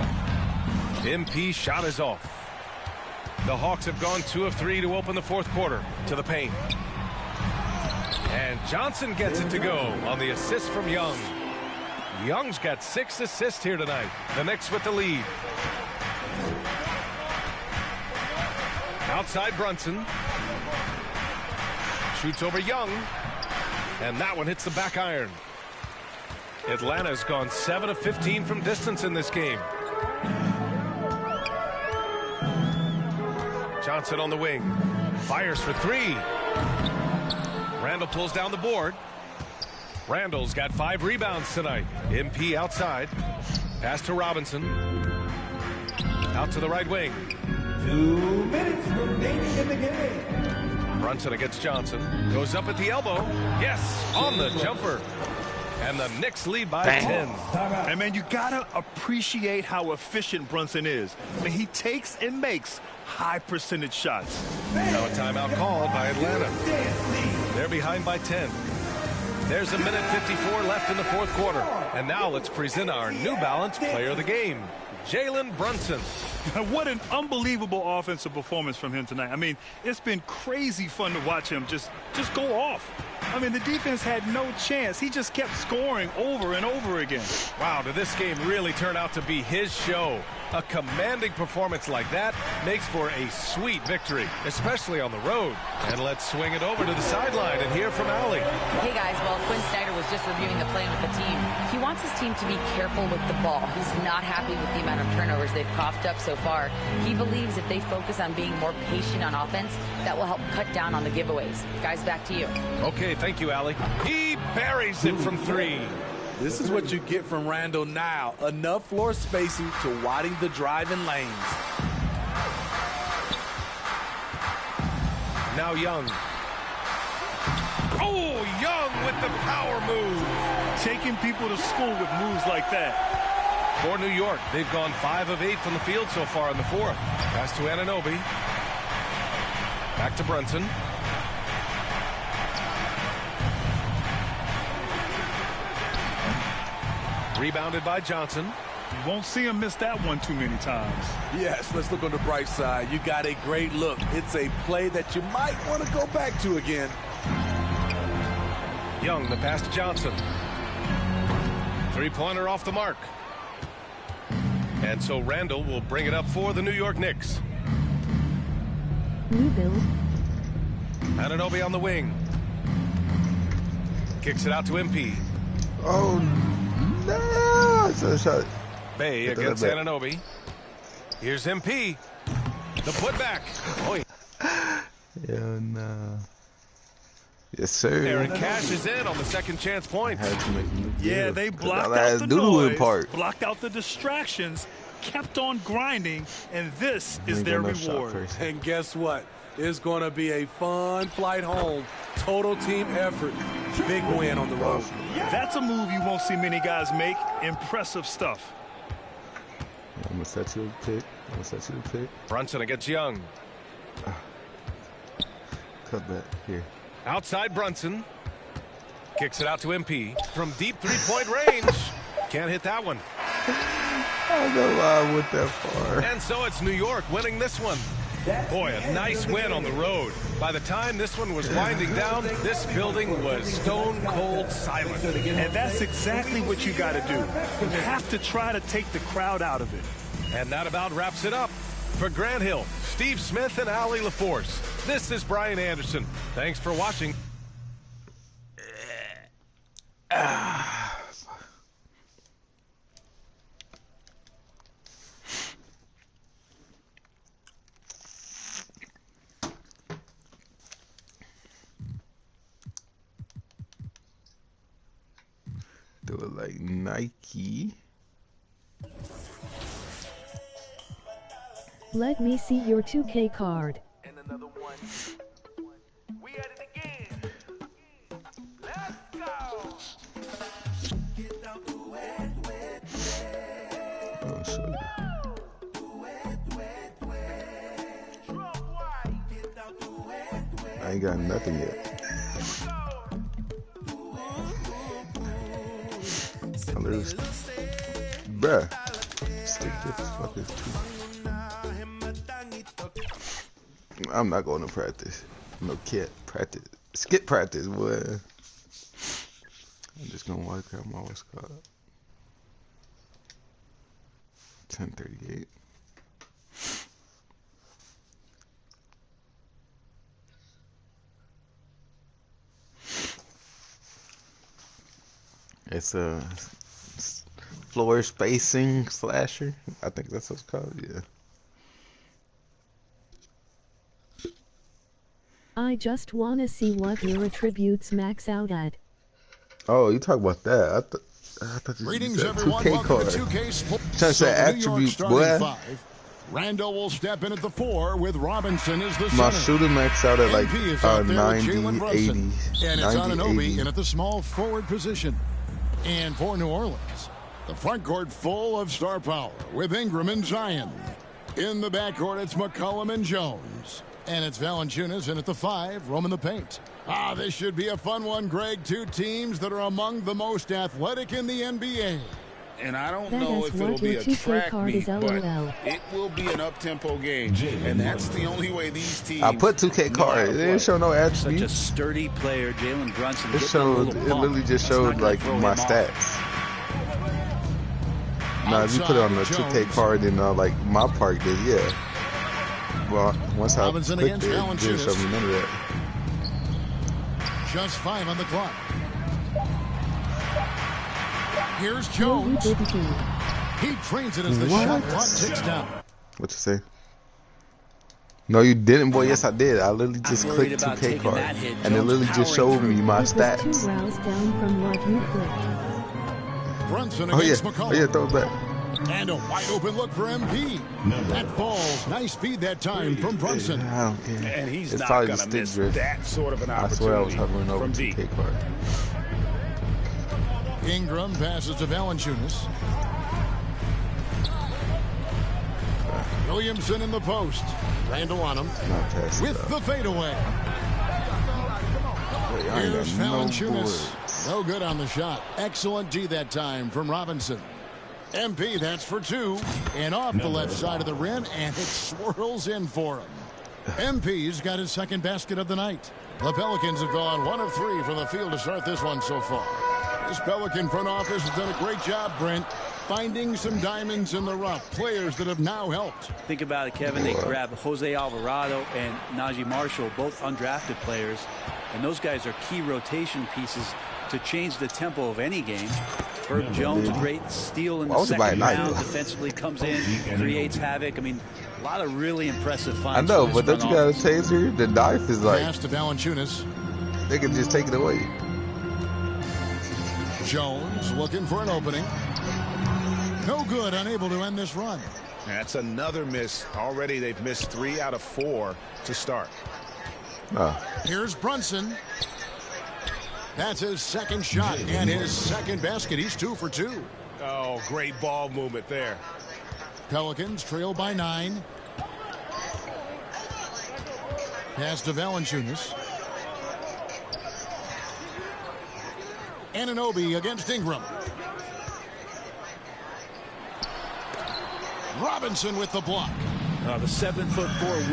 MP shot is off. The Hawks have gone 2 of 3 to open the 4th quarter. To the paint. And Johnson gets it to go on the assist from Young. Young's got 6 assists here tonight. The Knicks with the lead. Outside Brunson. Shoots over Young. And that one hits the back iron. Atlanta's gone 7 of 15 from distance in this game. Johnson on the wing. Fires for 3. Randall pulls down the board. Randall's got 5 rebounds tonight. MP outside. Pass to Robinson. Out to the right wing. 2 minutes remaining in the game. Brunson against Johnson. Goes up at the elbow. Yes, on the jumper. And the Knicks lead by 10. And, man, you got to appreciate how efficient Brunson is. I mean, he takes and makes high percentage shots. Now a timeout called by Atlanta. They're behind by 10. There's a minute 54 left in the 4th quarter. And now let's present our New Balance player of the game, Jalen Brunson. What an unbelievable offensive performance from him tonight. I mean, it's been crazy fun to watch him just go off. I mean, the defense had no chance. He just kept scoring over and over again. Wow, did this game really turn out to be his show? A commanding performance like that makes for a sweet victory, especially on the road. And let's swing it over to the sideline and hear from Allie. Hey guys, well, Quinn Snyder was just reviewing the play with the team. He wants his team to be careful with the ball. He's not happy with the amount of turnovers they've coughed up so far. He believes if they focus on being more patient on offense, that will help cut down on the giveaways. Guys, back to you. Okay, thank you, Allie. He buries it from 3. This is what you get from Randall now. Enough floor spacing to widen the driving lanes. Now Young. Oh, Young with the power move. Taking people to school with moves like that. For New York, they've gone 5 of 8 from the field so far in the 4th. Pass to Anunoby. Back to Brunson. Rebounded by Johnson. You won't see him miss that one too many times. Yes, let's look on the bright side. You got a great look. It's a play that you might want to go back to again. Young, the pass to Johnson. 3-pointer off the mark. And so Randall will bring it up for the New York Knicks. New build. Anunoby on the wing. Kicks it out to MP. Oh, no. So shot. Bay against Anunoby. Here's MP. The putback. Oh, yeah, no. Yes, sir. Aaron cashes in on the second chance point. Yeah, they blocked out the noise, blocked out the distractions, kept on grinding, and this is their reward. And guess what? It's going to be a fun flight home. Total team effort. Big win on the road. That's a move you won't see many guys make. Impressive stuff. I'm going to set you a pick. Brunson against Young. Cut back here. Outside Brunson. Kicks it out to MP. From deep three-point range. Can't hit that one. I don't know why I went that far. And so it's New York winning this one. Boy, a nice win on the road. By the time this one was winding down, this building was stone cold silent. And that's exactly what you got to do. You have to try to take the crowd out of it. And that about wraps it up. For Grant Hill, Steve Smith, and Allie LaForce, this is Brian Anderson. Thanks for watching. Do it like Nike. Let me see your 2K card. And another one. We at it again. Let's go. Get out the wet, wet, wet. Oh, sorry. I ain't got nothing yet. Colors. Bruh. Stick this fucking two. I'm not going to practice. No kid practice. Skip practice, boy. I'm just gonna work out my what's called 10:38. It's a floor spacing slasher. I think that's what it's called. Yeah. I just wanna see what your attributes max out at. Oh, you talk about that? I thought you Greetings, said everyone. 2K Welcome card. to 2K Sports. Trying to say attribute, boy. 5. Randall will step in at the 4 with Robinson as the My center. shooter maxed out at like MP is out there with 90, Jalen 80, Brunson. And it's 90, Anunoby 80. in at the small forward position. And for New Orleans, the front court full of star power with Ingram and Zion. In the backcourt, it's McCollum and Jones. And it's Valanciunas in at the 5, roaming the paint. This should be a fun one, Greg. Two teams that are among the most athletic in the NBA. And I don't That know is if it'll what be your a 2K track card meet, is, but LOL. it will be an up-tempo game. And that's the only way these teams... I put 2K card. It didn't show no attributes. Such a sturdy player, Jalen Brunson. It showed. It literally just showed like my stats. Now, if you put it on the 2K card, then like my park did, yeah. Well, once I Robinson clicked it, against it didn't show me none of that. Just 5 on the clock. Here's Jones. He trains it as the shot clock ticks down. What you say? No, you didn't, boy. Yes, I did. I literally just clicked 2K card, and it literally just showed me my stats. Down from what you clicked. Brunson Oh yeah, against oh McCollum. yeah, throw it back. And a wide open look for MP. That falls. Nice speed that time from Brunson. I don't care. And he's It's not probably going the to stick miss drift. that sort of an I swear I was opportunity hovering over from deep. 2K card. Ingram passes to Valanciunas. Williamson in the post. Randall on him. With the fadeaway. Here's Valanciunas. No good on the shot. Excellent D that time from Robinson. MP, that's for 2. And off the left side of the rim, and it swirls in for him. MP's got his second basket of the night. The Pelicans have gone 1 of 3 from the field to start this one so far. This Pelican front office has done a great job, Brent. finding some diamonds in the rough. Players that have now helped. Think about it, Kevin. They grabbed Jose Alvarado and Najee Marshall, both undrafted players. And those guys are key rotation pieces to change the tempo of any game. Herb Jones, a great steal in the second round. Defensively comes in, creates havoc. I mean, a lot of really impressive finds. I know, but don't you got a taser? The knife is like... Pass to Valanciunas. They can just take it away. Jones looking for an opening. No good, unable to end this run. That's another miss. Already they've missed 3 out of 4 to start. Here's Brunson. That's his second shot and his second basket. He's 2 for 2. Oh, great ball movement there. Pelicans trail by 9. Pass to Valanciunas. Anunoby against Ingram. Robinson with the block. The 7'4"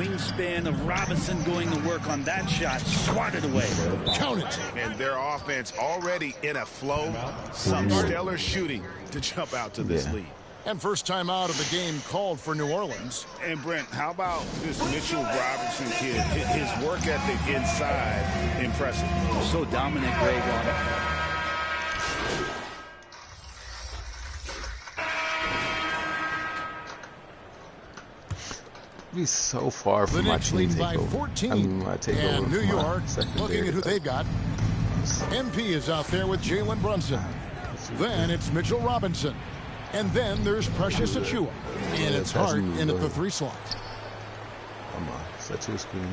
wingspan of Robinson going to work on that shot. Swatted away. Count it. And their offense already in a flow. Some stellar shooting to jump out to this lead. And first time out of the game called for New Orleans. And Brent, how about this Mitchell Robinson kid? His work ethic inside, impressive. So dominant, Greg. Be so far from my team takeover. 14. I mean, my takeover. And New York looking at who day. they've got. MP is out there with Jalen Brunson. Then it's Mitchell Robinson. And then there's Precious Achiuwa. And it's Hart in at the 3 slot. Come on, set your screen.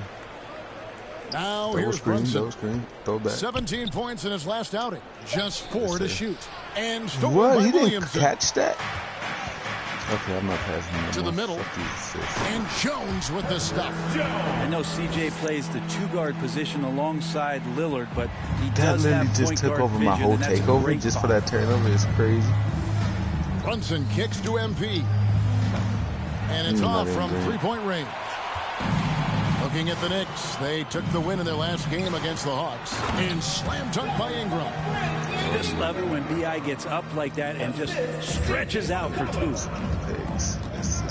Now here's Brunson. Screen, throw back. 17 points in his last outing. Just 4 to shoot. And stolen What? by He didn't Williamson. catch that? Okay, I'm not passing him. To the middle. And Jones with the stuff. I know CJ plays the 2-guard position alongside Lillard, but he does That have literally just took point guard over my vision, whole and that's a takeover great just spot. for that turnover. It's crazy. Brunson kicks to MP. And it's off from 3-point range. Looking at the Knicks, they took the win in their last game against the Hawks. And slam dunk by Ingram. Just love it when B.I. gets up like that and just stretches out for 2. Let's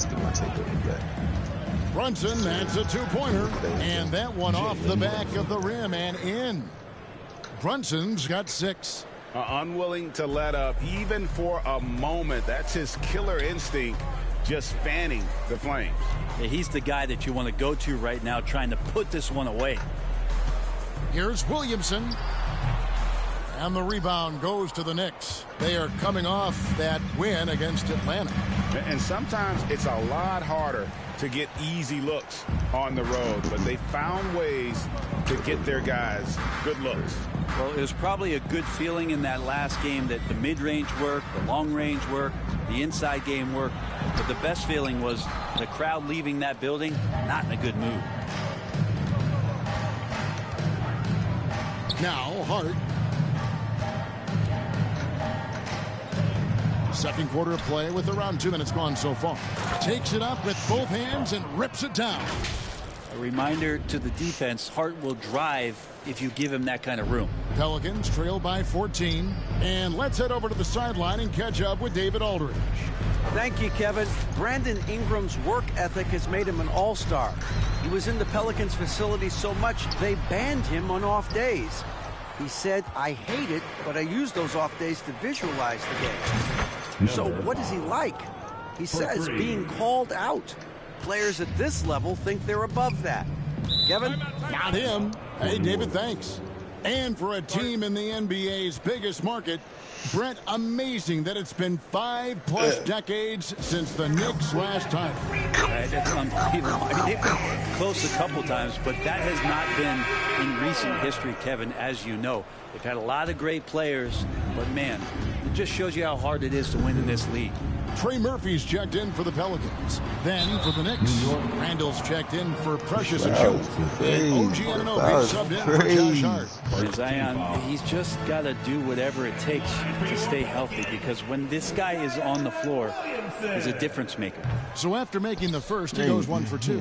get my takeover back. Brunson, that's a 2-pointer. And that one off the back of the rim and in. Brunson's got 6. Unwilling to let up even for a moment. That's his killer instinct, just fanning the flames. Yeah, he's the guy that you want to go to right now, trying to put this one away. Here's Williamson. And the rebound goes to the Knicks. They are coming off that win against Atlanta. And sometimes it's a lot harder to get easy looks on the road, but they found ways to get their guys good looks. Well, it was probably a good feeling in that last game that the mid-range worked, the long-range worked, the inside game worked. But the best feeling was the crowd leaving that building not in a good mood. Now Hart. Second quarter of play with around 2 minutes gone so far. Takes it up with both hands and rips it down. A reminder to the defense, Hart will drive if you give him that kind of room. Pelicans trail by 14. And let's head over to the sideline and catch up with David Aldridge. Thank you, Kevin. Brandon Ingram's work ethic has made him an all-star. He was in the Pelicans facility so much they banned him on off days. He said, "I hate it, but I use those off days to visualize the game." So what is he like? He says being called out. Players at this level think they're above that. Kevin? Got him. Hey, David, thanks. And for a team in the NBA's biggest market, Brent, amazing that it's been 5+ decades since the Knicks last time. That's unbelievable. I mean, they've been close a couple times, but that has not been in recent history, Kevin, as you know. They've had a lot of great players, but man, it just shows you how hard it is to win in this league. Trey Murphy's checked in for the Pelicans. Then for the Knicks, Randall's checked in for Precious Achiuwa. And OG Anunoby subbed in for Josh Hart. And Zion, he's just got to do whatever it takes to stay healthy, because when this guy is on the floor, he's a difference maker. So after making the first, he goes 1 for 2.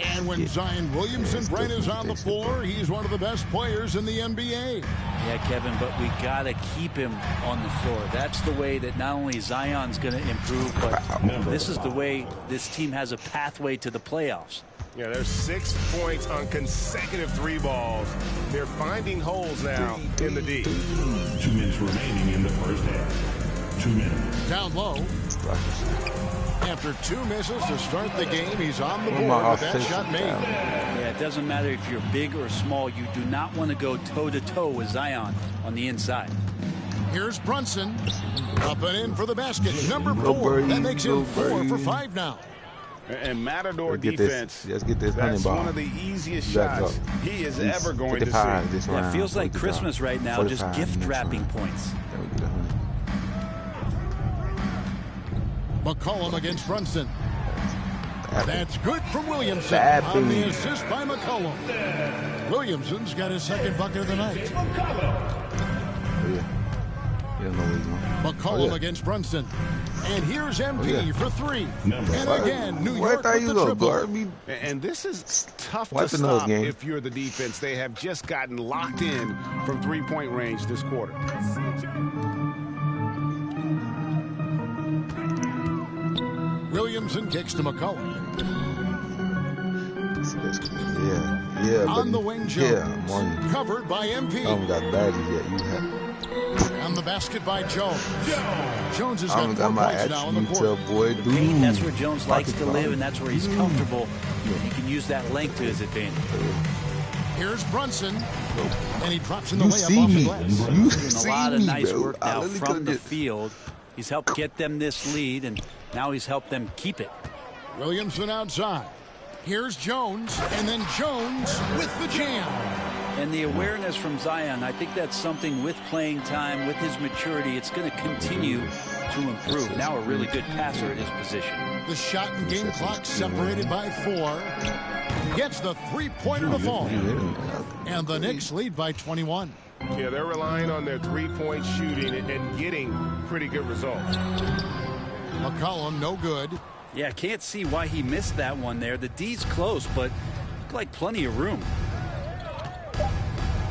And when Zion Williamson Brent is on the floor, he's one of the best players in the NBA. Yeah, Kevin, but we got to keep him on the floor. That's the way that not only Zion's going to improve, but this is the way this team has a pathway to the playoffs. Yeah, there's 6 points on consecutive 3 balls. They're finding holes now in the D. 2 minutes remaining in the first half. 2 minutes. Down low. After 2 misses to start the game, he's on the board with that shot made. Yeah, it doesn't matter if you're big or small. You do not want to go toe-to-toe with Zion on the inside. Here's Brunson. Up and in for the basket. Number 4. That makes him 4 for 5 now. And Matador defense, let's get this that's ball. one of the easiest shots he is ever going to see. Yeah, it feels like Christmas right now, just gift wrapping points. McCollum against Brunson. That's good from Williamson on the assist by McCollum. Williamson's got his 2nd bucket of the night. McCollum against Brunson. And here's MP for 3. And again, New York with the triple. And this is tough to stop if you're the defense. They have just gotten locked in from 3-point range this quarter. Williamson kicks to McCollum. Yeah. On the wing, Jones. Covered by MP. I haven't got badges yet. You have. On the basket by Jones. Jones has got 4 got my points now in the quarter. Boy, Paint, that's where Jones likes to live, and that's where he's comfortable. He can use that length to his advantage. Here's Brunson, and he drops in the layup off the glass. Doing a lot of nice work now from the field. He's helped get them this lead, and now he's helped them keep it. Williamson outside. Here's Jones, and then Jones with the jam. And the awareness from Zion, I think that's something with playing time, with his maturity, it's going to continue to improve. Now a really good passer at his position. The shot and game clock separated by 4. Gets the 3-pointer to fall. And the Knicks lead by 21. Yeah, they're relying on their 3-point shooting and getting pretty good results. McCollum, no good. Yeah, can't see why he missed that one there. The D's close, but looked like plenty of room.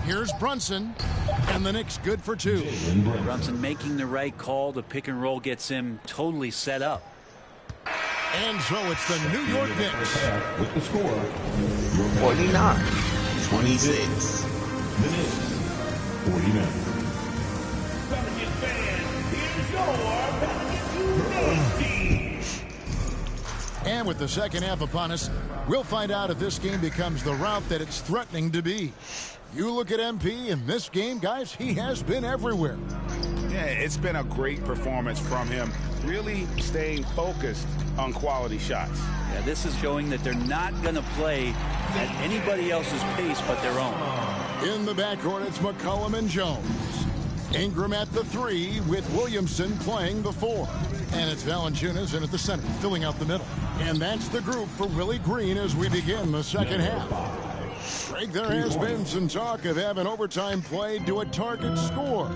Here's Brunson, and the Knicks good for 2. Brunson making the right call. The pick and roll gets him totally set up. And so it's the New York Knicks. With the score, 49-26. The Knicks, 49. And with the second half upon us, we'll find out if this game becomes the route that it's threatening to be. You look at MP in this game, guys, he has been everywhere. Yeah, it's been a great performance from him, really staying focused on quality shots. Yeah, this is showing that they're not going to play at anybody else's pace but their own. In the backcourt, it's McCollum and Jones. Ingram at the 3 with Williamson playing the 4. And it's Valanciunas in at the center, filling out the middle. And that's the group for Willie Green as we begin the second half. Greg, there has been some talk of having overtime played to a target score.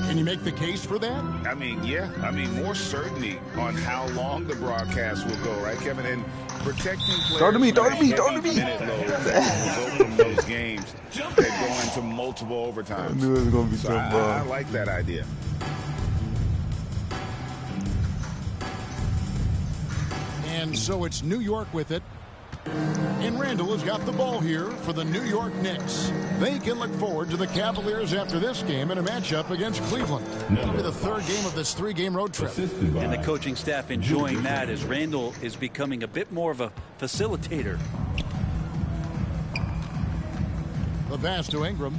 Can you make the case for that? I mean, yeah. I mean, more certainty on how long the broadcast will go, right, Kevin? And protecting players. Throw to me. Minute loads from those games that go into multiple overtimes. I knew it was going to be so I like that idea. And so it's New York with it. And Randall has got the ball here for the New York Knicks. They can look forward to the Cavaliers after this game in a matchup against Cleveland. It'll be the 3rd game of this 3-game road trip. And the coaching staff enjoying that as Randall is becoming a bit more of a facilitator. The pass to Ingram.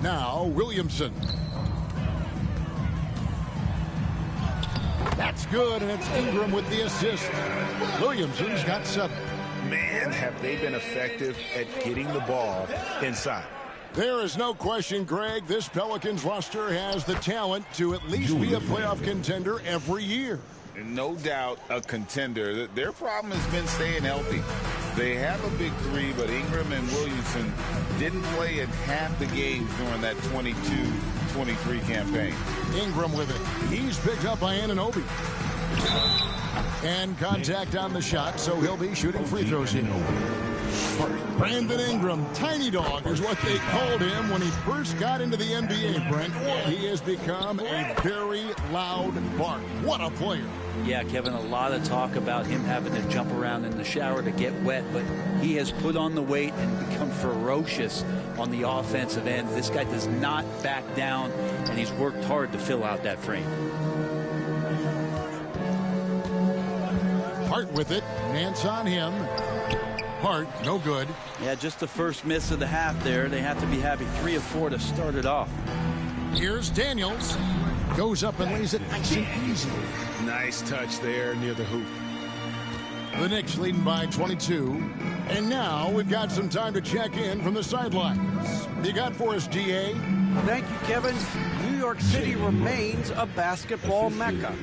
Now Williamson. That's good, and it's Ingram with the assist. Williamson's got 7. Man, have they been effective at getting the ball inside. There is no question, Greg, this Pelicans roster has the talent to at least be a playoff contender every year. No doubt a contender. Their problem has been staying healthy. They have a big three, but Ingram and Williamson didn't play in half the games during that 22-23 campaign. Ingram with it. He's picked up by Anunoby. And contact on the shot, so he'll be shooting free throws here. Brandon Ingram, tiny dog is what they called him when he first got into the NBA, Brent. He has become a very loud bark. What a player. Yeah, Kevin, a lot of talk about him having to jump around in the shower to get wet, but he has put on the weight and become ferocious on the offensive end. This guy does not back down, and he's worked hard to fill out that frame. Hart with it. Nance on him. Hart, no good. Yeah, just the first miss of the half there. They have to be happy. 3 of 4 to start it off. Here's Daniels. Goes up and lays it nice and easy. Nice touch there near the hoop. The Knicks leading by 22. And now we've got some time to check in from the sidelines. You got for us, GA? Thank you, Kevin. New York City remains a basketball mecca.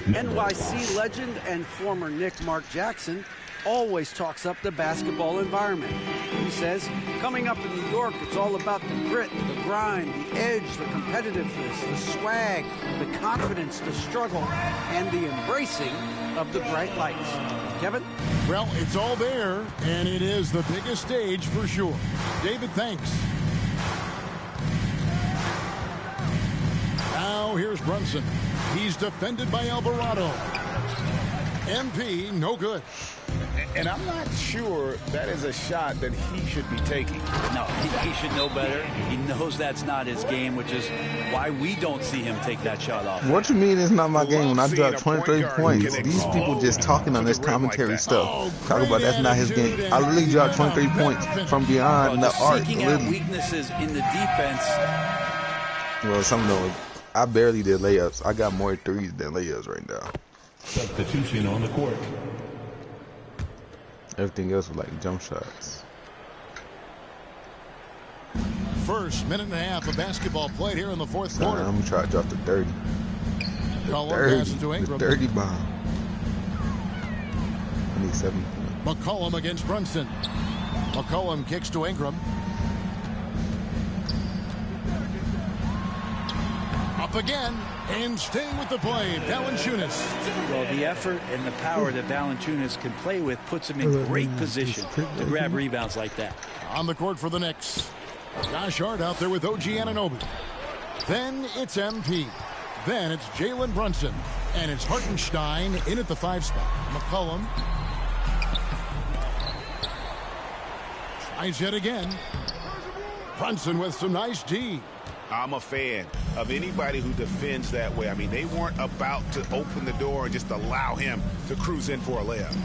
NYC legend and former Knick Mark Jackson always talks up the basketball environment. He says, coming up in New York, it's all about the grit, the grind, the edge, the competitiveness, the swag, the confidence, the struggle, and the embracing of the bright lights. Kevin? Well, it's all there, and it is the biggest stage for sure. David, thanks. Now here's Brunson. He's defended by Alvarado. MP, no good. And I'm not sure that is a shot that he should be taking. No, he should know better. He knows that's not his game, which is why we don't see him take that shot off. What you mean it's not my game when I dropped 23 points? These people just talking on this commentary stuff. Talk about that's not his game. I literally dropped 23 points from beyond the arc. Seeking out weaknesses in the defense. Well, some of them, I barely did layups. I got more threes than layups right now. Substitution on the court. Everything else was like jump shots. First minute and a half of basketball played here in the fourth quarter. I'm trying to drop the 30. The 30 bomb. I need 7 points. McCollum against Brunson. McCollum kicks to Ingram. Up again, and staying with the play, Valanciunas. Well, the effort and the power that Valanciunas can play with puts him in great position to grab rebounds like that. On the court for the Knicks. Josh Hart out there with OG Anunoby. Then it's MP. Then it's Jalen Brunson. And it's Hartenstein in at the 5 spot. McCollum. Tries yet again. Brunson with some nice D. I'm a fan of anybody who defends that way. I mean, they weren't about to open the door and just allow him to cruise in for a layup.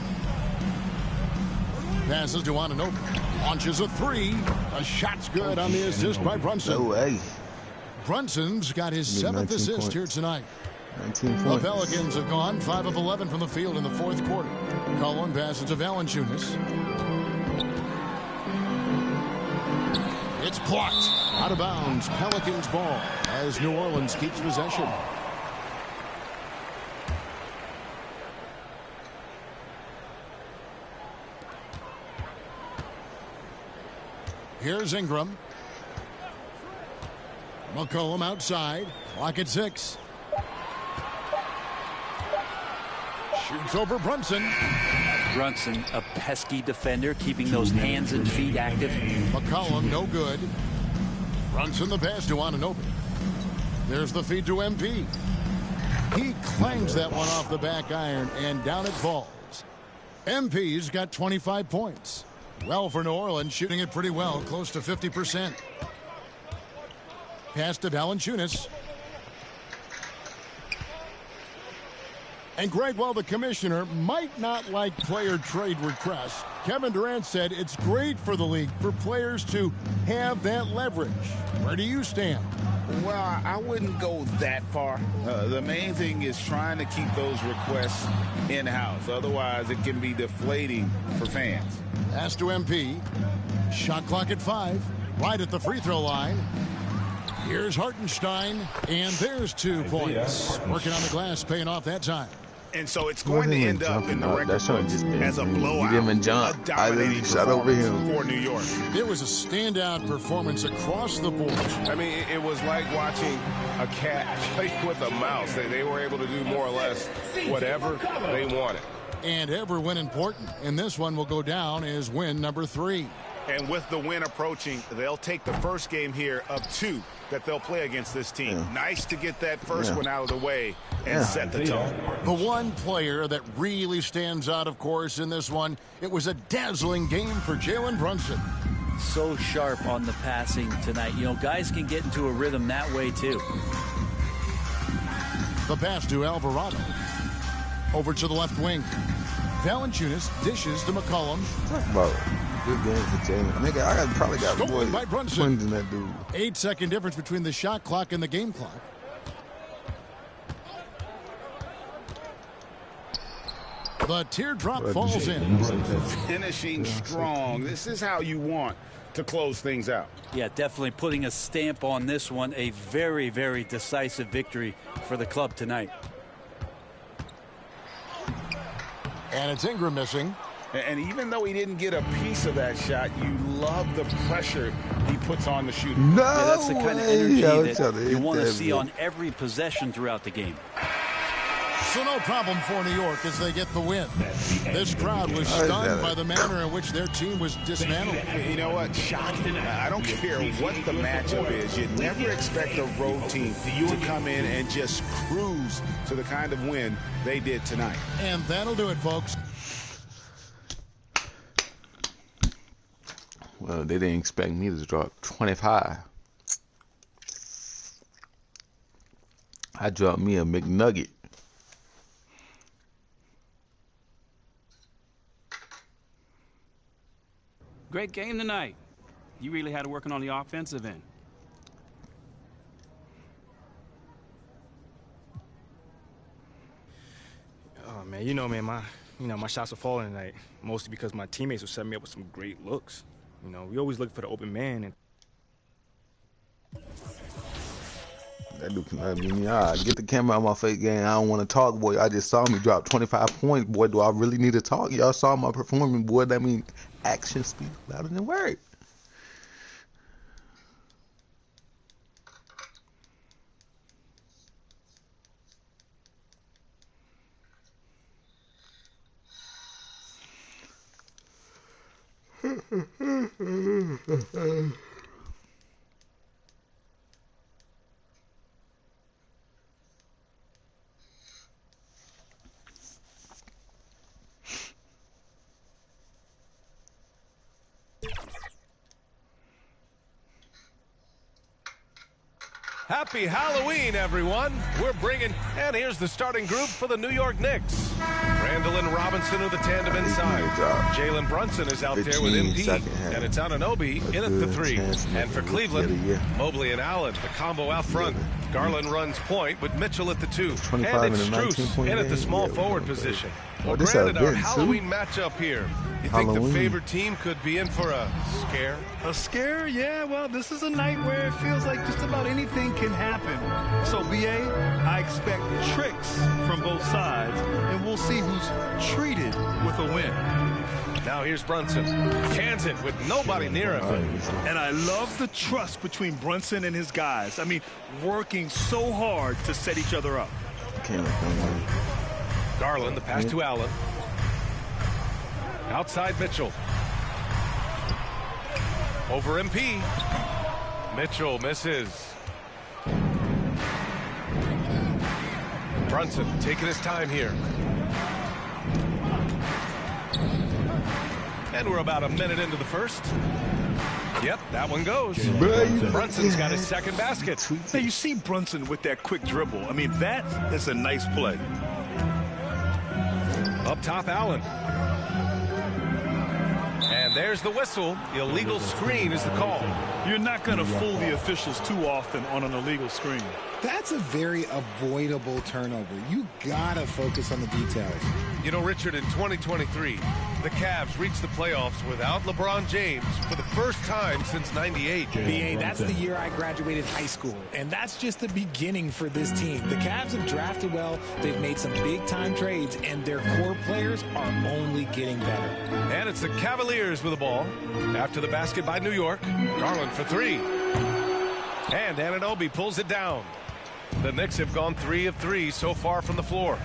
Passes to Anunoby. Launches a 3. A shot's good on the assist by Brunson. No way. Brunson's got his 7th assist points. here tonight. 19 The points. Pelicans have gone 5 of 11 from the field in the fourth quarter. Cullen passes to Valanciunas. It's blocked. Out of bounds. Pelicans ball as New Orleans keeps possession. Here's Ingram. McCollum outside. Clock at 6. Shoots over Brunson. Brunson, a pesky defender, keeping those hands and feet active. McCollum, no good. Brunson the pass to Anunoby. There's the feed to MP. He clangs that one off the back iron, and down it falls. MP's got 25 points. Well, for New Orleans, shooting it pretty well, close to 50%. Pass to Valanciunas. And Greg, while the commissioner might not like player trade requests, Kevin Durant said it's great for the league for players to have that leverage. Where do you stand? Well, I wouldn't go that far. The main thing is trying to keep those requests in-house. Otherwise, it can be deflating for fans. Pass to MP. Shot clock at 5. right at the free throw line. Here's Hartenstein, and there's 2 points. Working on the glass, paying off that time. And so it's going to end up in the record books as a blowout. He didn't even jump. A dominating shot over him for New York. It was a standout performance across the board. I mean, it was like watching a cat play with a mouse. They were able to do more or less whatever they wanted. And every win important. And this one will go down as win number 3. And with the win approaching, they'll take the first game here of 2 that they'll play against this team. Nice to get that first one out of the way and set the tone. The one player that really stands out, of course, in this one, it was a dazzling game for Jalen Brunson. So sharp on the passing tonight. You know, guys can get into a rhythm that way, too. The pass to Alvarado. Over to the left wing. Valanciunas dishes to McCollum. Talk about it. Good game for Jalen. Nigga, I probably got Stolen by Brunson. in that dude. 8-second difference between the shot clock and the game clock. The teardrop falls in. Finishing strong. This is how you want to close things out. Yeah, definitely putting a stamp on this one. A very, very decisive victory for the club tonight. And it's Ingram missing. And even though he didn't get a piece of that shot, you love the pressure he puts on the shooter. No yeah, that's the kind of way. energy that you want to see on every possession throughout the game. So no problem for New York as they get the win. This crowd was stunned by the manner in which their team was dismantled. You know what? Shocking. I don't care what the matchup is. You'd never expect a road team to come in and just cruise to the kind of win they did tonight. And that'll do it, folks. Well, they didn't expect me to drop 25. I dropped me a McNugget. Great game tonight. You really had it working on the offensive end. Oh man, you know, man, my shots are falling tonight, mostly because my teammates were setting me up with some great looks. You know, we always look for the open man. And That dude cannot beat me. All right, get the camera out of my face, gang. I don't want to talk, boy. I just saw me drop 25 points, boy. Do I really need to talk? Y'all saw my performance, boy. That means action speaks louder than words. Happy Halloween, everyone. We're bringing, and here's the starting group for the New York Knicks. Randall and Robinson are the tandem inside. Jalen Brunson is out there with MP, and it's Anunoby in at the 3. And for Cleveland, Mobley and Allen, the combo out front. Garland runs point with Mitchell at the 2. And it's Strus in at the small forward position. Well, granted, our Halloween matchup here. You think the favorite team could be in for a scare? A scare? Yeah, well, this is a night where it feels like just about anything can happen. So, BA, I expect tricks from both sides, and we'll see who's treated with a win. Now here's Brunson. Cans it with nobody near him. And I love the trust between Brunson and his guys. I mean, working so hard to set each other up. Garland, the pass to Allen. Outside Mitchell. Over MP. Mitchell misses. Brunson taking his time here. And we're about a minute into the first. Yep, that one goes. Brunson's got his second basket. Now, you see Brunson with that quick dribble. I mean, that is a nice play. Up top, Allen. And there's the whistle. Illegal screen is the call. You're not going to fool the officials too often on an illegal screen. That's a very avoidable turnover. You gotta focus on the details. You know, Richard, in 2023, the Cavs reached the playoffs without LeBron James for the first time since '98. BA, that's the year I graduated high school, and that's just the beginning for this team. The Cavs have drafted well, they've made some big-time trades, and their core players are only getting better. And it's the Cavaliers with the ball. After the basket by New York, Garland for three. And Anunoby pulls it down. The Knicks have gone 3 of 3 so far from the floor.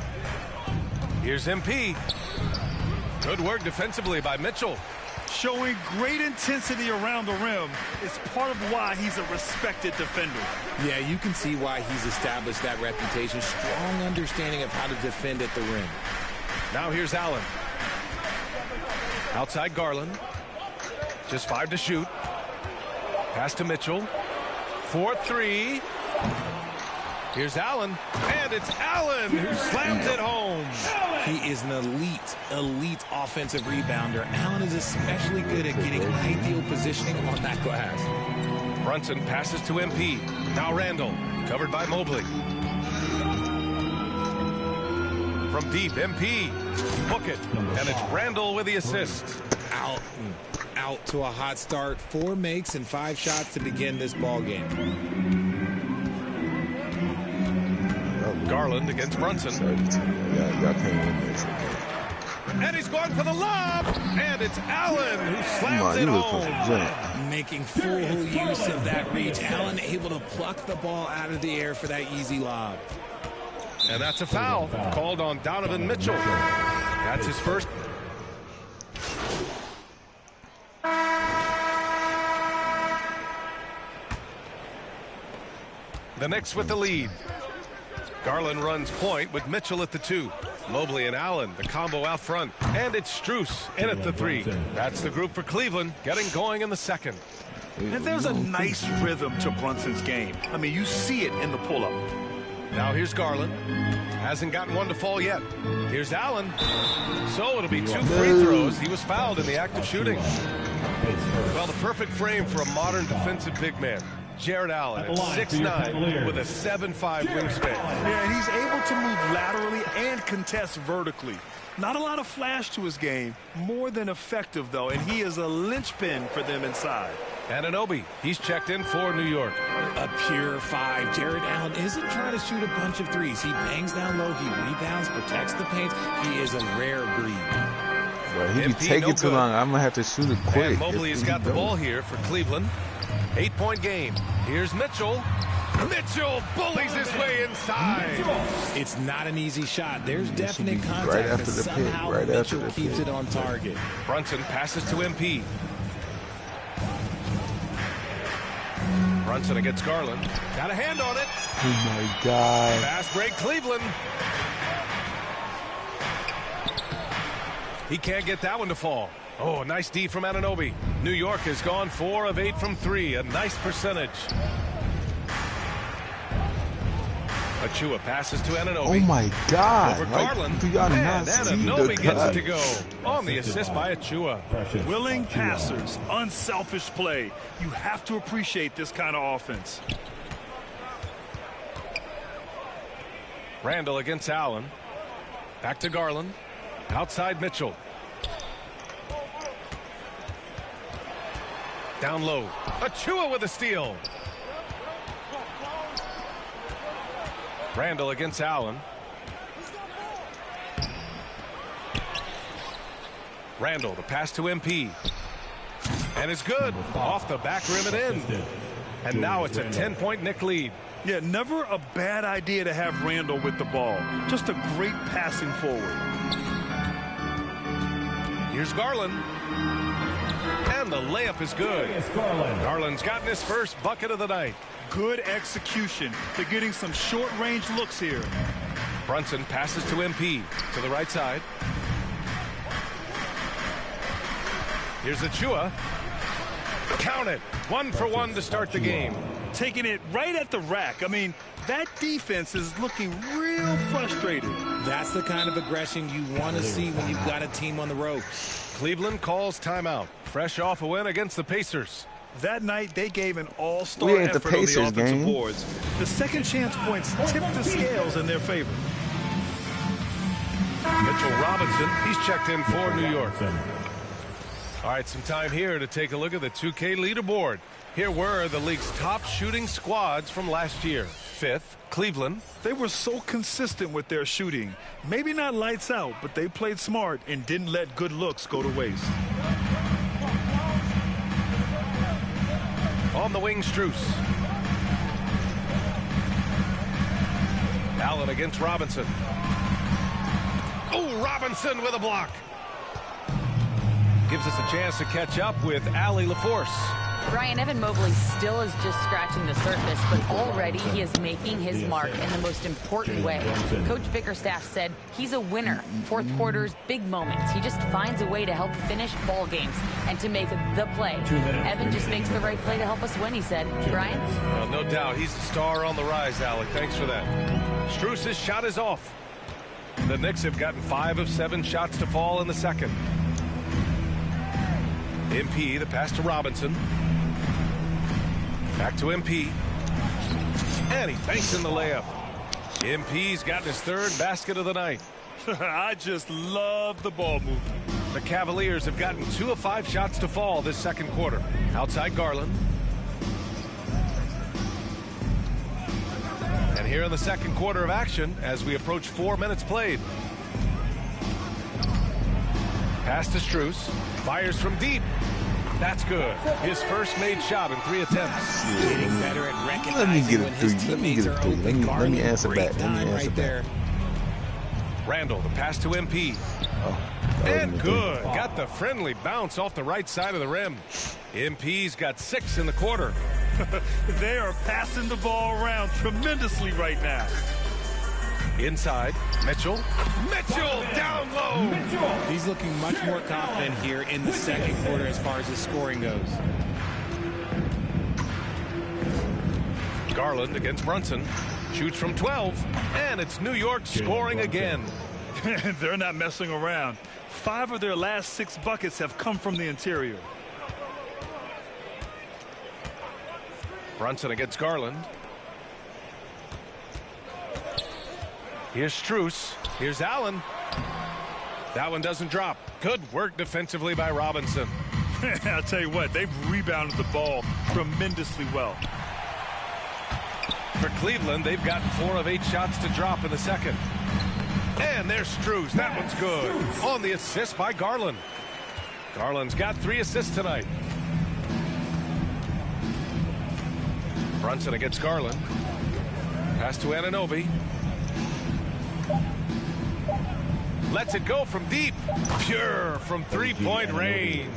Here's MP. Good work defensively by Mitchell. Showing great intensity around the rim is part of why he's a respected defender. Yeah, you can see why he's established that reputation. Strong understanding of how to defend at the rim. Now here's Allen. Outside Garland. Just 5 to shoot. Pass to Mitchell. 4-3. Here's Allen, and it's Allen who slams it home. He is an elite offensive rebounder. Allen is especially good at getting ideal positioning on that glass. Brunson passes to MP. Now Randall, covered by Mobley. From deep, MP. Book it, and it's Randall with the assist. Out to a hot start. 4 makes and 5 shots to begin this ball game. Garland against Brunson. Y'all can't win this. And he's going for the lob. And it's Allen who slams it home. Making full use of that reach. Allen able to pluck the ball out of the air for that easy lob. And that's a foul called on Donovan Mitchell. That's his first. The Knicks with the lead. Garland runs point with Mitchell at the 2. Mobley and Allen, the combo out front. And it's Strus in at the 3. That's the group for Cleveland, getting going in the second. And there's a nice rhythm to Brunson's game. I mean, you see it in the pull-up. Now here's Garland. Hasn't gotten one to fall yet. Here's Allen. So it'll be 2 free throws. He was fouled in the act of shooting. Well, the perfect frame for a modern defensive big man. Jared Allen at 6'9" with a 7'5" wingspan. Yeah, and he's able to move laterally and contest vertically. Not a lot of flash to his game. More than effective, though, and he is a linchpin for them inside. Anunoby, he's checked in for New York. A pure 5. Jared Allen isn't trying to shoot a bunch of threes. He bangs down low, he rebounds, protects the paint. He is a rare breed. Well, he be taking too long. I'm going to have to shoot it quick. And Mobley has got the ball here for Cleveland. 8-point game. Here's Mitchell. Mitchell bullies his way inside. It's not an easy shot. There's definite contact, right after but the somehow pick. Mitchell keeps it on target. Brunson passes to MP. Brunson against Garland. Got a hand on it. Oh, my God. Fast break, Cleveland. He can't get that one to fall. Oh, nice D from Anunoby. New York has gone 4 of 8 from 3. A nice percentage. Achua passes to Anunoby. Oh, my God. Over Garland. Do y'all and not see Anunoby the gets cut? it to go on the assist by Achua. Willing passers, unselfish play. You have to appreciate this kind of offense. Randall against Allen. Back to Garland. Outside Mitchell. Down low. Achua with a steal. Randall against Allen. Randall, the pass to MP. And it's good. Off the back rim and in. And now it's a 10-point Knick lead. Yeah, never a bad idea to have Randall with the ball. Just a great passing forward. Here's Garland. And the layup is good. Garland's gotten his first bucket of the night. Good execution. They're getting some short-range looks here. Brunson passes to MP to the right side. Here's Achua. Count it. 1 for 1 to start the game. Taking it right at the rack. I mean, that defense is looking real frustrated. That's the kind of aggression you want to see when you've got a team on the ropes. Cleveland calls timeout. Fresh off a win against the Pacers. That night, they gave an all-star We ain't the effort on the Pacers offensive game. boards. The second chance points tipped the scales in their favor. Mitchell Robinson, he's checked in for New York. All right, some time here to take a look at the 2K leaderboard. Here were the league's top shooting squads from last year. 5th, Cleveland. They were so consistent with their shooting. Maybe not lights out, but they played smart and didn't let good looks go to waste. On the wing, Strus. Allen against Robinson. Oh, Robinson with a block. Gives us a chance to catch up with Allie LaForce. Brian, Evan Mobley still is just scratching the surface, but already he is making his mark in the most important way. Coach Bickerstaff said he's a winner. Fourth quarters, big moments. He just finds a way to help finish ball games and to make the play. Evan just makes the right play to help us win, he said. Brian? No doubt. He's the star on the rise, Allie. Thanks for that. Strus's shot is off. The Knicks have gotten 5 of 7 shots to fall in the second. MP, the pass to Robinson. Back to MP. And he banks in the layup. MP's gotten his 3rd basket of the night. I just love the ball movement. The Cavaliers have gotten 2 of 5 shots to fall this second quarter. Outside Garland. And here in the second quarter of action as we approach 4 minutes played. Pass to Strus. Fires from deep. That's good. His first made shot in 3 attempts. Getting better at recognizing Let me get when a his 3. Let me teammates get a are 3. open. Let me answer Great back. Let me dime answer right back. there. Randall, the pass to MP. And good. Got the friendly bounce off the right side of the rim. MP's got 6 in the quarter. They are passing the ball around tremendously right now. Inside, Mitchell. Mitchell down low. He's looking much more confident here in the second quarter as far as his scoring goes. Garland against Brunson. Shoots from 12. And it's New York scoring again. They're not messing around. 5 of their last 6 buckets have come from the interior. Brunson against Garland. Here's Strus. Here's Allen. That one doesn't drop. Good work defensively by Robinson. I'll tell you what, they've rebounded the ball tremendously well. For Cleveland, they've gotten 4 of 8 shots to drop in the second. And there's Strus. That one's good. On the assist by Garland. Garland's got 3 assists tonight. Brunson against Garland. Pass to Anunoby. Lets it go from deep. Pure from 3-point range.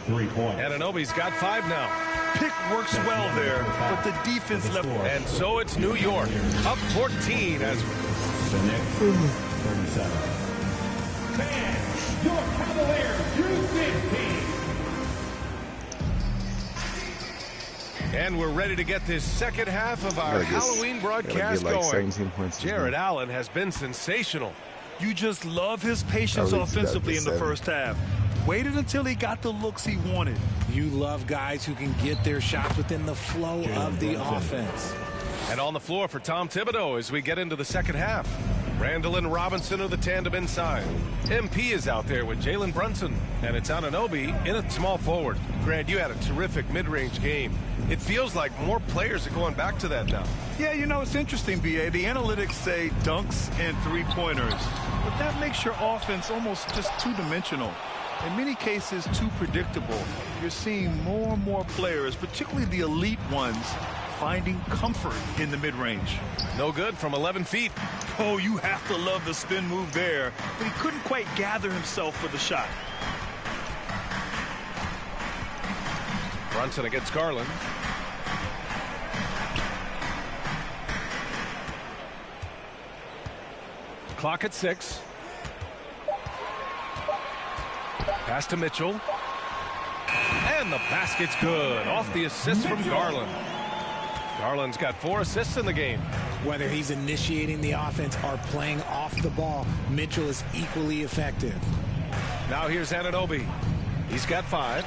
3-point. Anunoby's got 5 now. Pick works well there, but the defense left. And so it's New York up 14 as the next 37. Fans, your Cavaliers, U15. And we're ready to get this second half of our Halloween broadcast going. Jared Allen has been sensational. You just love his patience offensively in the first half. Waited until he got the looks he wanted. You love guys who can get their shots within the flow of the offense. And on the floor for Tom Thibodeau as we get into the second half. Randall and Robinson are the tandem inside. MP is out there with Jalen Brunson. And it's Anunoby in at small forward. Grant, you had a terrific mid-range game. It feels like more players are going back to that now. Yeah, you know, it's interesting, B.A. The analytics say dunks and 3-pointers. But that makes your offense almost just two-dimensional. In many cases, too predictable. You're seeing more and more players, particularly the elite ones, finding comfort in the mid-range. No good from 11 feet. Oh, you have to love the spin move there, but he couldn't quite gather himself for the shot. Brunson against Garland. Clock at 6. Pass to Mitchell. And the basket's good. Off the assist from Garland. Garland's got 4 assists in the game. Whether he's initiating the offense or playing off the ball, Mitchell is equally effective. Now here's Anunoby. He's got 5.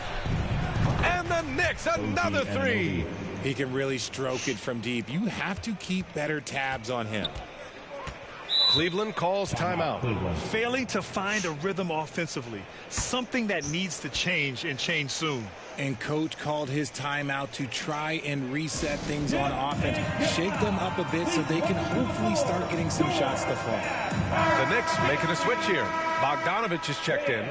And the Knicks, another three. He can really stroke it from deep. You have to keep better tabs on him. Cleveland calls timeout. Failing to find a rhythm offensively. Something that needs to change and change soon. And coach called his timeout to try and reset things on offense. Shake them up a bit so they can hopefully start getting some shots to fall. The Knicks making a switch here. Bogdanovich is checked in.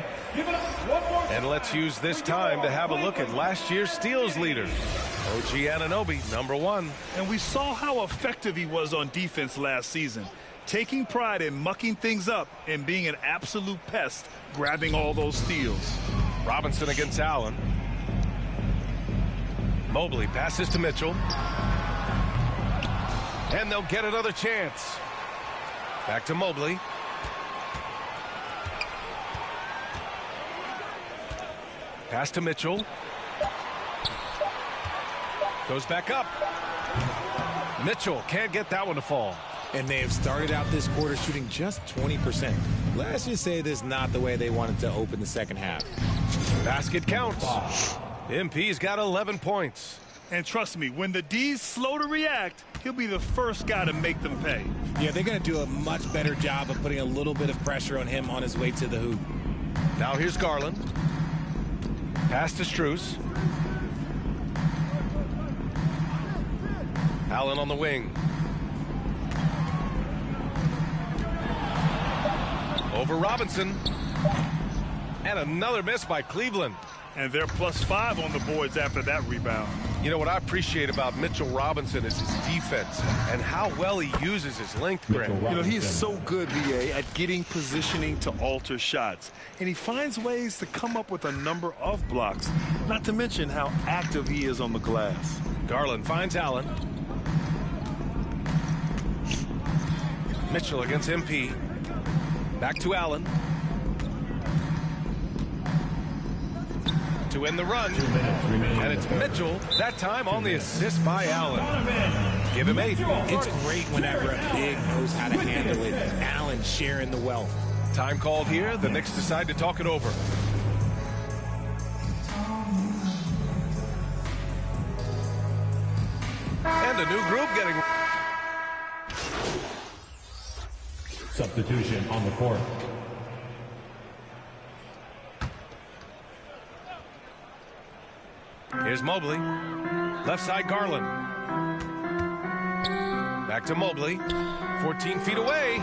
And let's use this time to have a look at last year's steals leader, OG Anunoby, #1. And we saw how effective he was on defense last season. Taking pride in mucking things up and being an absolute pest, grabbing all those steals. Robinson against Allen. Mobley passes to Mitchell. And they'll get another chance. Back to Mobley. Pass to Mitchell. Goes back up. Mitchell can't get that one to fall. And they have started out this quarter shooting just 20%. Let's just say this is not the way they wanted to open the second half. Basket counts. MP's got 11 points. And trust me, when the D's slow to react, he'll be the first guy to make them pay. Yeah, they're going to do a much better job of putting a little bit of pressure on him on his way to the hoop. Now here's Garland. Pass to Strus. Allen on the wing. Over Robinson. And another miss by Cleveland. And they're +5 on the boards after that rebound. You know what I appreciate about Mitchell Robinson is his defense and how well he uses his length, Grant. You know, he is so good, BA, at getting positioning to alter shots. And he finds ways to come up with a number of blocks, not to mention how active he is on the glass. Garland finds Allen. Mitchell against MP. Back to Allen. To end the run. And it's Mitchell, that time on the assist by Allen. Give him 8. It's great whenever a big knows how to handle it. Allen sharing the wealth. Time called here. The Knicks decide to talk it over. And a new group getting... Substitution on the court. Here's Mobley. Left side Garland. Back to Mobley. 14 feet away.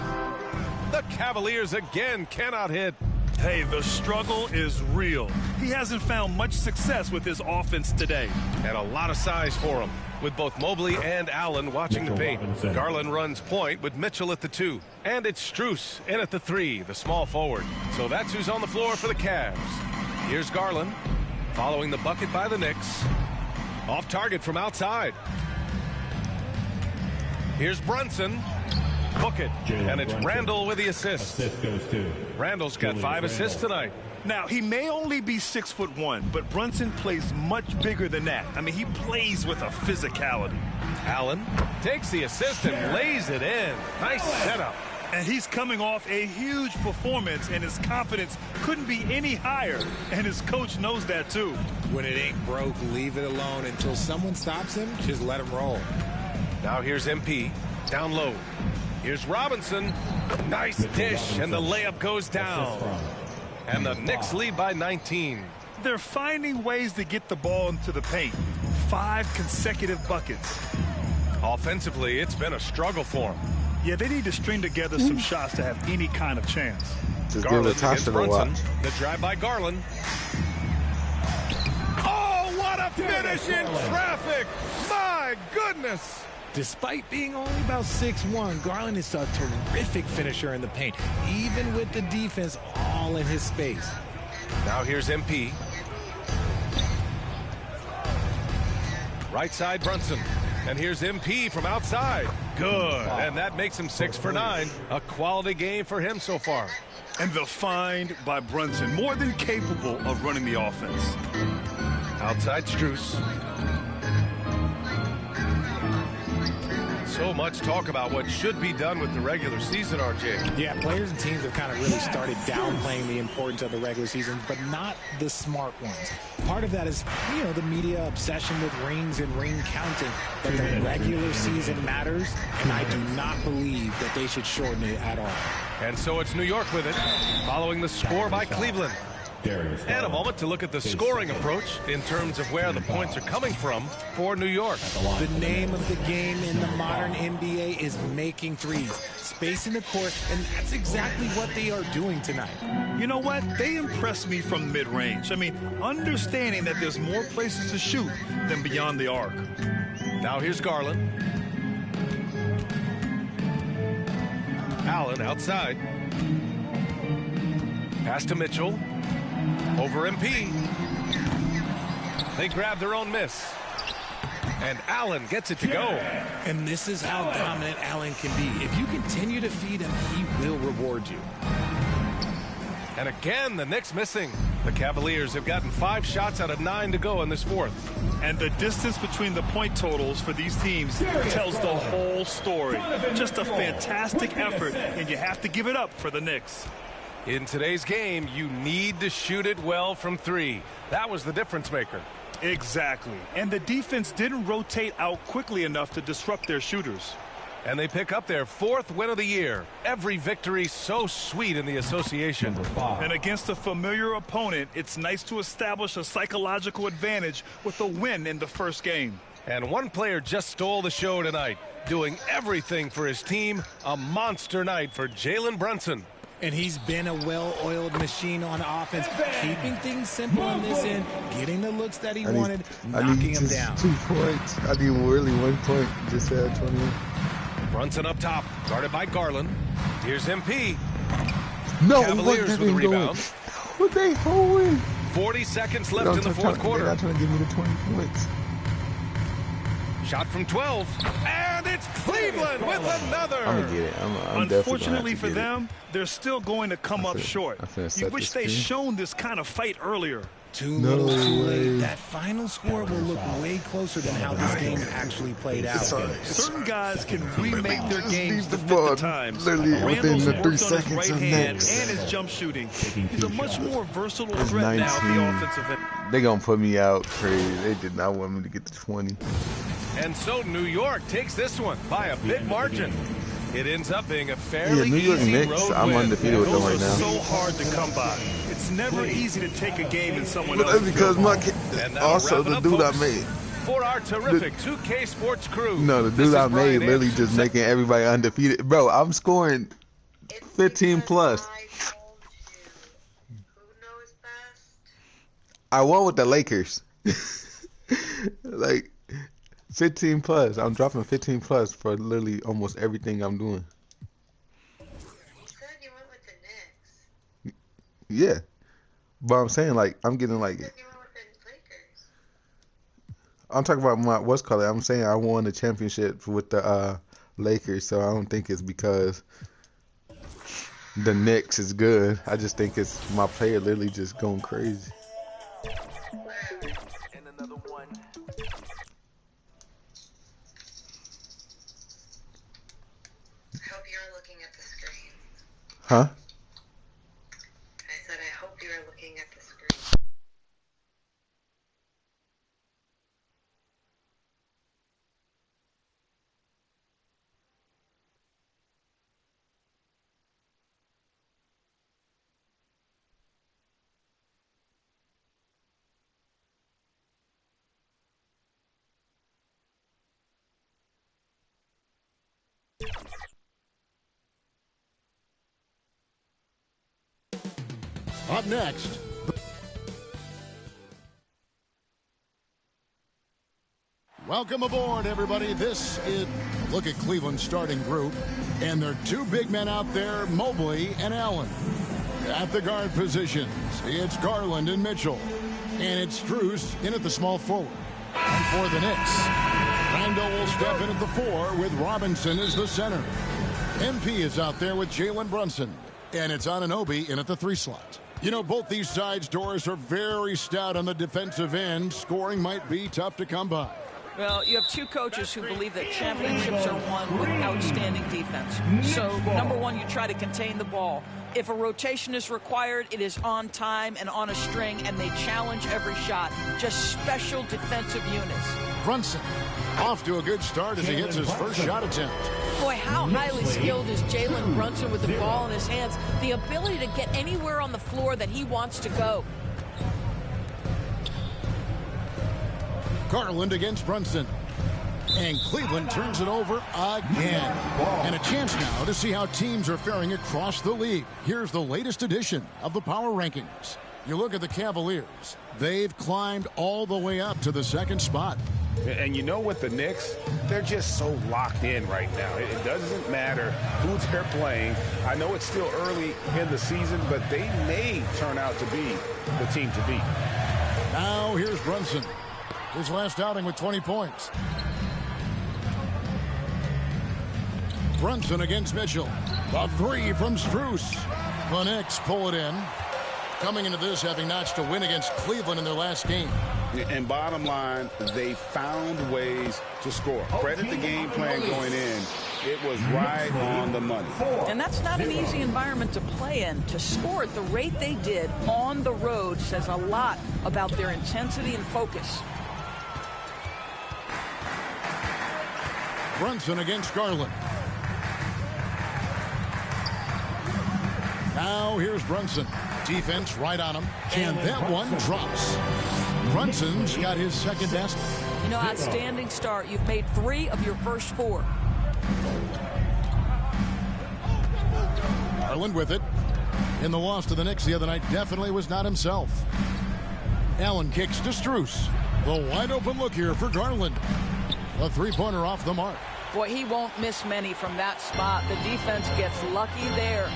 The Cavaliers again cannot hit. Hey, the struggle is real. He hasn't found much success with his offense today. And a lot of size for him, with both Mobley and Allen watching the paint. Garland runs point with Mitchell at the 2. And it's Strus in at the 3, the small forward. So that's who's on the floor for the Cavs. Here's Garland, following the bucket by the Knicks. Off target from outside. Here's Brunson. Book it. And it's Randall with the assist. Assist goes to Randall's got 5 assists tonight. Now, he may only be 6'1", but Brunson plays much bigger than that. I mean, he plays with a physicality. Allen takes the assist and lays it in. Nice setup. And he's coming off a huge performance, and his confidence couldn't be any higher. And his coach knows that, too. When it ain't broke, leave it alone until someone stops him. Just let him roll. Now here's MP. Down low. Here's Robinson. Nice dish, and the layup goes down. And the Knicks lead by 19. They're finding ways to get the ball into the paint. 5 consecutive buckets. Offensively, it's been a struggle for them. Yeah, they need to string together some shots to have any kind of chance. Just Garland give against Natasha to Brunson. watch. The drive by Garland. Oh, what a finish in traffic! My goodness! Despite being only about 6'1", Garland is a terrific finisher in the paint, even with the defense all in his space. Now here's MP. Right side Brunson. And here's MP from outside. Good. And that makes him 6 for 9. A quality game for him so far. And the find by Brunson, more than capable of running the offense. Outside Strus. So much talk about what should be done with the regular season, RJ. Yeah, players and teams have kind of really started downplaying the importance of the regular season, but not the smart ones. Part of that is, you know, the media obsession with rings and ring counting, but the regular season matters, and I do not believe that they should shorten it at all. And so it's New York with it, following the score by Cleveland. And a moment to look at the scoring approach in terms of where the points are coming from for New York. The name of the game in the modern NBA is making threes, spacing the court, and that's exactly what they are doing tonight. You know what? They impressed me from mid-range. I mean, understanding that there's more places to shoot than beyond the arc. Now here's Garland. Allen outside. Pass to Mitchell. Over MP. They grab their own miss. And Allen gets it to go. And this is how dominant Allen can be. If you continue to feed him, he will reward you. And again, the Knicks missing. The Cavaliers have gotten 5 shots out of 9 to go in this fourth. And the distance between the point totals for these teams tells the whole story. Just a fantastic effort, and you have to give it up for the Knicks. In today's game, you need to shoot it well from 3. That was the difference maker. Exactly. And the defense didn't rotate out quickly enough to disrupt their shooters. And they pick up their 4th win of the year. Every victory so sweet in the association. And against a familiar opponent, it's nice to establish a psychological advantage with a win in the first game. And one player just stole the show tonight, doing everything for his team. A monster night for Jalen Brunson. And he's been a well-oiled machine on offense, keeping things simple in this end, getting the looks that he wanted, knocking him down. 2 points. I need really 1 point. Just had 20. Brunson up top, guarded by Garland. Here's MP. No, Cavaliers with the rebound. What they holding? 40 seconds left in the fourth quarter. They're not trying to give me the 20 points. Shot from 12, and it's Cleveland with another. I'm gonna get it. I'm Unfortunately for them, they're still going to come up short. You wish they'd shown this kind of fight earlier. Too little, too late. That final score will look way closer than how this game actually played out. Certain guys can remake their games to fit the times. Randall's worked on his seconds right hand and his jump shooting. He's a much more versatile threat now at the offensive end. They gonna put me out crazy. They did not want me to get to 20. And so New York takes this one by a big margin. It ends up being a fairly New York easy Knicks, road I'm win. undefeated with them right now. So hard to come by. It's never easy to take a game in someone But else's that's because also the dude I made. For our terrific 2K Sports crew. No, the dude I made literally just making everybody undefeated. Bro, I'm scoring 15 plus. I won with the Lakers. Like 15 plus. I'm dropping 15 plus for literally almost everything I'm doing. You said you went with the Knicks. Yeah. But I'm saying, like, I'm getting like. You said you went with the Lakers. I'm talking about my what's called it. I'm saying I won the championship with the Lakers, so I don't think it's because the Knicks is good. I just think it's my player literally just going crazy. And another one. I hope you're looking at the screen. Huh? I said I hope you're looking at the screen. Up next. Welcome aboard, everybody. This is look at Cleveland's starting group, and there are 2 big men out there, Mobley and Allen. At the guard positions, it's Garland and Mitchell, and it's Strus in at the small forward. And for the Knicks, Randall will step in at the 4 with Robinson as the center. MP is out there with Jalen Brunson, and it's Anunoby in at the 3 slot. You know, both these sides' doors are very stout on the defensive end. Scoring might be tough to come by. Well, you have two coaches who believe that championships are won with outstanding defense. So, number one, you try to contain the ball. If a rotation is required, it is on time and on a string, and they challenge every shot. Just special defensive units. Brunson off to a good start as he hits his first shot attempt. Boy, how highly skilled is Jalen Brunson with the ball in his hands? The ability to get anywhere on the floor that he wants to go. Garland against Brunson. And Cleveland turns it over again. And a chance now to see how teams are faring across the league. Here's the latest edition of the Power Rankings. You look at the Cavaliers. They've climbed all the way up to the second spot. And you know what, the Knicks, they're just so locked in right now. It doesn't matter who they're playing. I know it's still early in the season, but they may turn out to be the team to beat. Now here's Brunson. His last outing with 20 points. Brunson against Mitchell. A three from Strus. The Knicks pull it in. Coming into this having notched a win against Cleveland in their last game. And bottom line, they found ways to score. Credit the game plan going in. It was right on the money. And that's not an easy environment to play in. To score at the rate they did on the road says a lot about their intensity and focus. Brunson against Garland. Now here's Brunson. Defense right on him. And that one drops. Brunson's got his second basket. You know, outstanding start. You've made 3 of your first 4. Garland with it. In the loss to the Knicks the other night, definitely was not himself. Allen kicks to Strus. The wide open look here for Garland. A three-pointer off the mark. Boy, he won't miss many from that spot. The defense gets lucky there.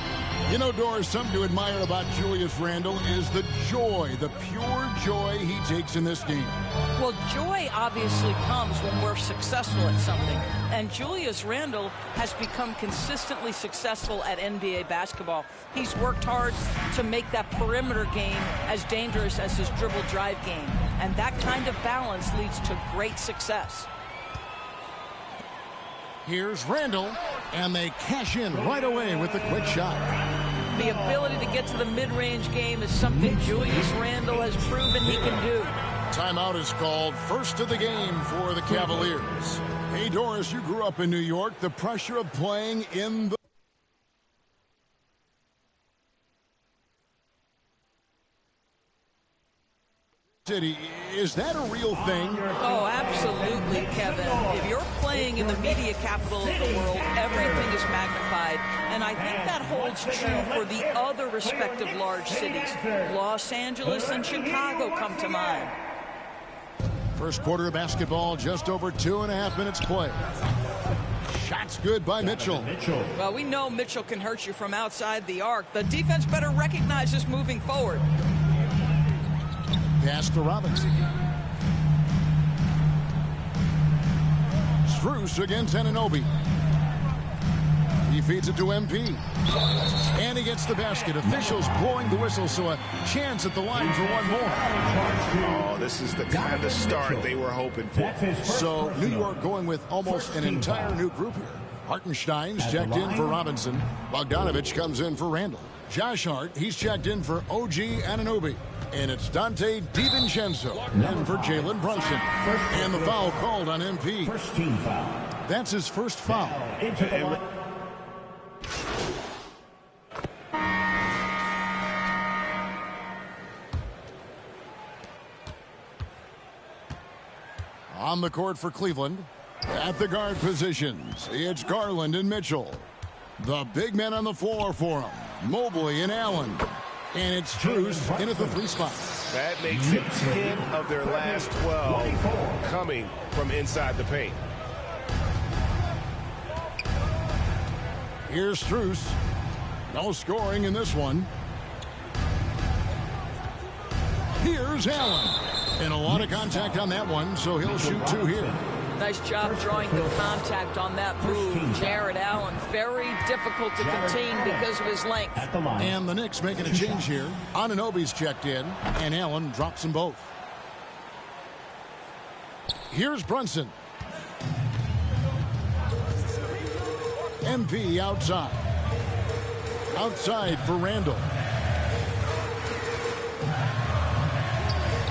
You know, Doris, something to admire about Julius Randle is the joy, the pure joy he takes in this game. Well, joy obviously comes when we're successful at something. And Julius Randle has become consistently successful at NBA basketball. He's worked hard to make that perimeter game as dangerous as his dribble drive game. And that kind of balance leads to great success. Here's Randle, and they cash in right away with the quick shot. The ability to get to the mid-range game is something Julius Randle has proven he can do. Timeout is called. First of the game for the Cavaliers. Hey, Doris, you grew up in New York. The pressure of playing in the city, is that a real thing? Oh, absolutely, Kevin. If you're playing in the media capital of the world, everything is magnified. And I think that holds true for the other respective large cities. Los Angeles and Chicago come to mind. First quarter of basketball, just over 2.5 minutes played. Shots good by Mitchell. Well, we know Mitchell can hurt you from outside the arc. The defense better recognize this moving forward. Pass to Robinson. Strus against Anunoby. He feeds it to MP. And he gets the basket. Officials blowing the whistle, so a chance at the line for one more. Oh, this is the kind of start they were hoping for. So New York going with almost an entire new group here. Hartenstein's checked in for Robinson. Bogdanovich comes in for Randle. Josh Hart, he's checked in for OG Anunoby. And it's Dante DiVincenzo in for Jalen Brunson. And the foul called on MP. First team foul. That's his first foul. On the court for Cleveland. At the guard positions, it's Garland and Mitchell. The big men on the floor for him. Mobley and Allen. And it's Strus in at the 3 spot. That makes it 10 of their last 12 coming from inside the paint. Here's Strus. No scoring in this one. Here's Allen. And a lot of contact on that one, so he'll shoot 2 here. Nice job drawing the contact on that move. Jared Allen, very difficult to contain because of his length. And the Knicks making a change here. Anunoby's checked in, and Allen drops them both. Here's Brunson. MP outside. Outside for Randall.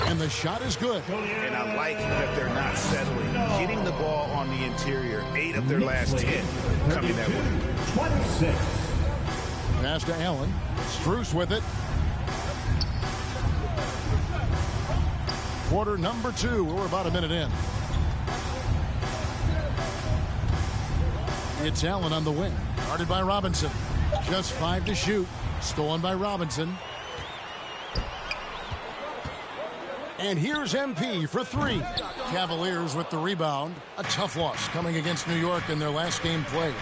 And the shot is good. And I like that they're not settling. Getting the ball on the interior, 8 of their last 10 coming that way. 26. Pass to Allen. Strus with it. Quarter number 2. We're about a minute in. It's Allen on the wing. Guarded by Robinson. Just 5 to shoot. Stolen by Robinson. And here's MP for 3. Cavaliers with the rebound. A tough loss coming against New York in their last game played.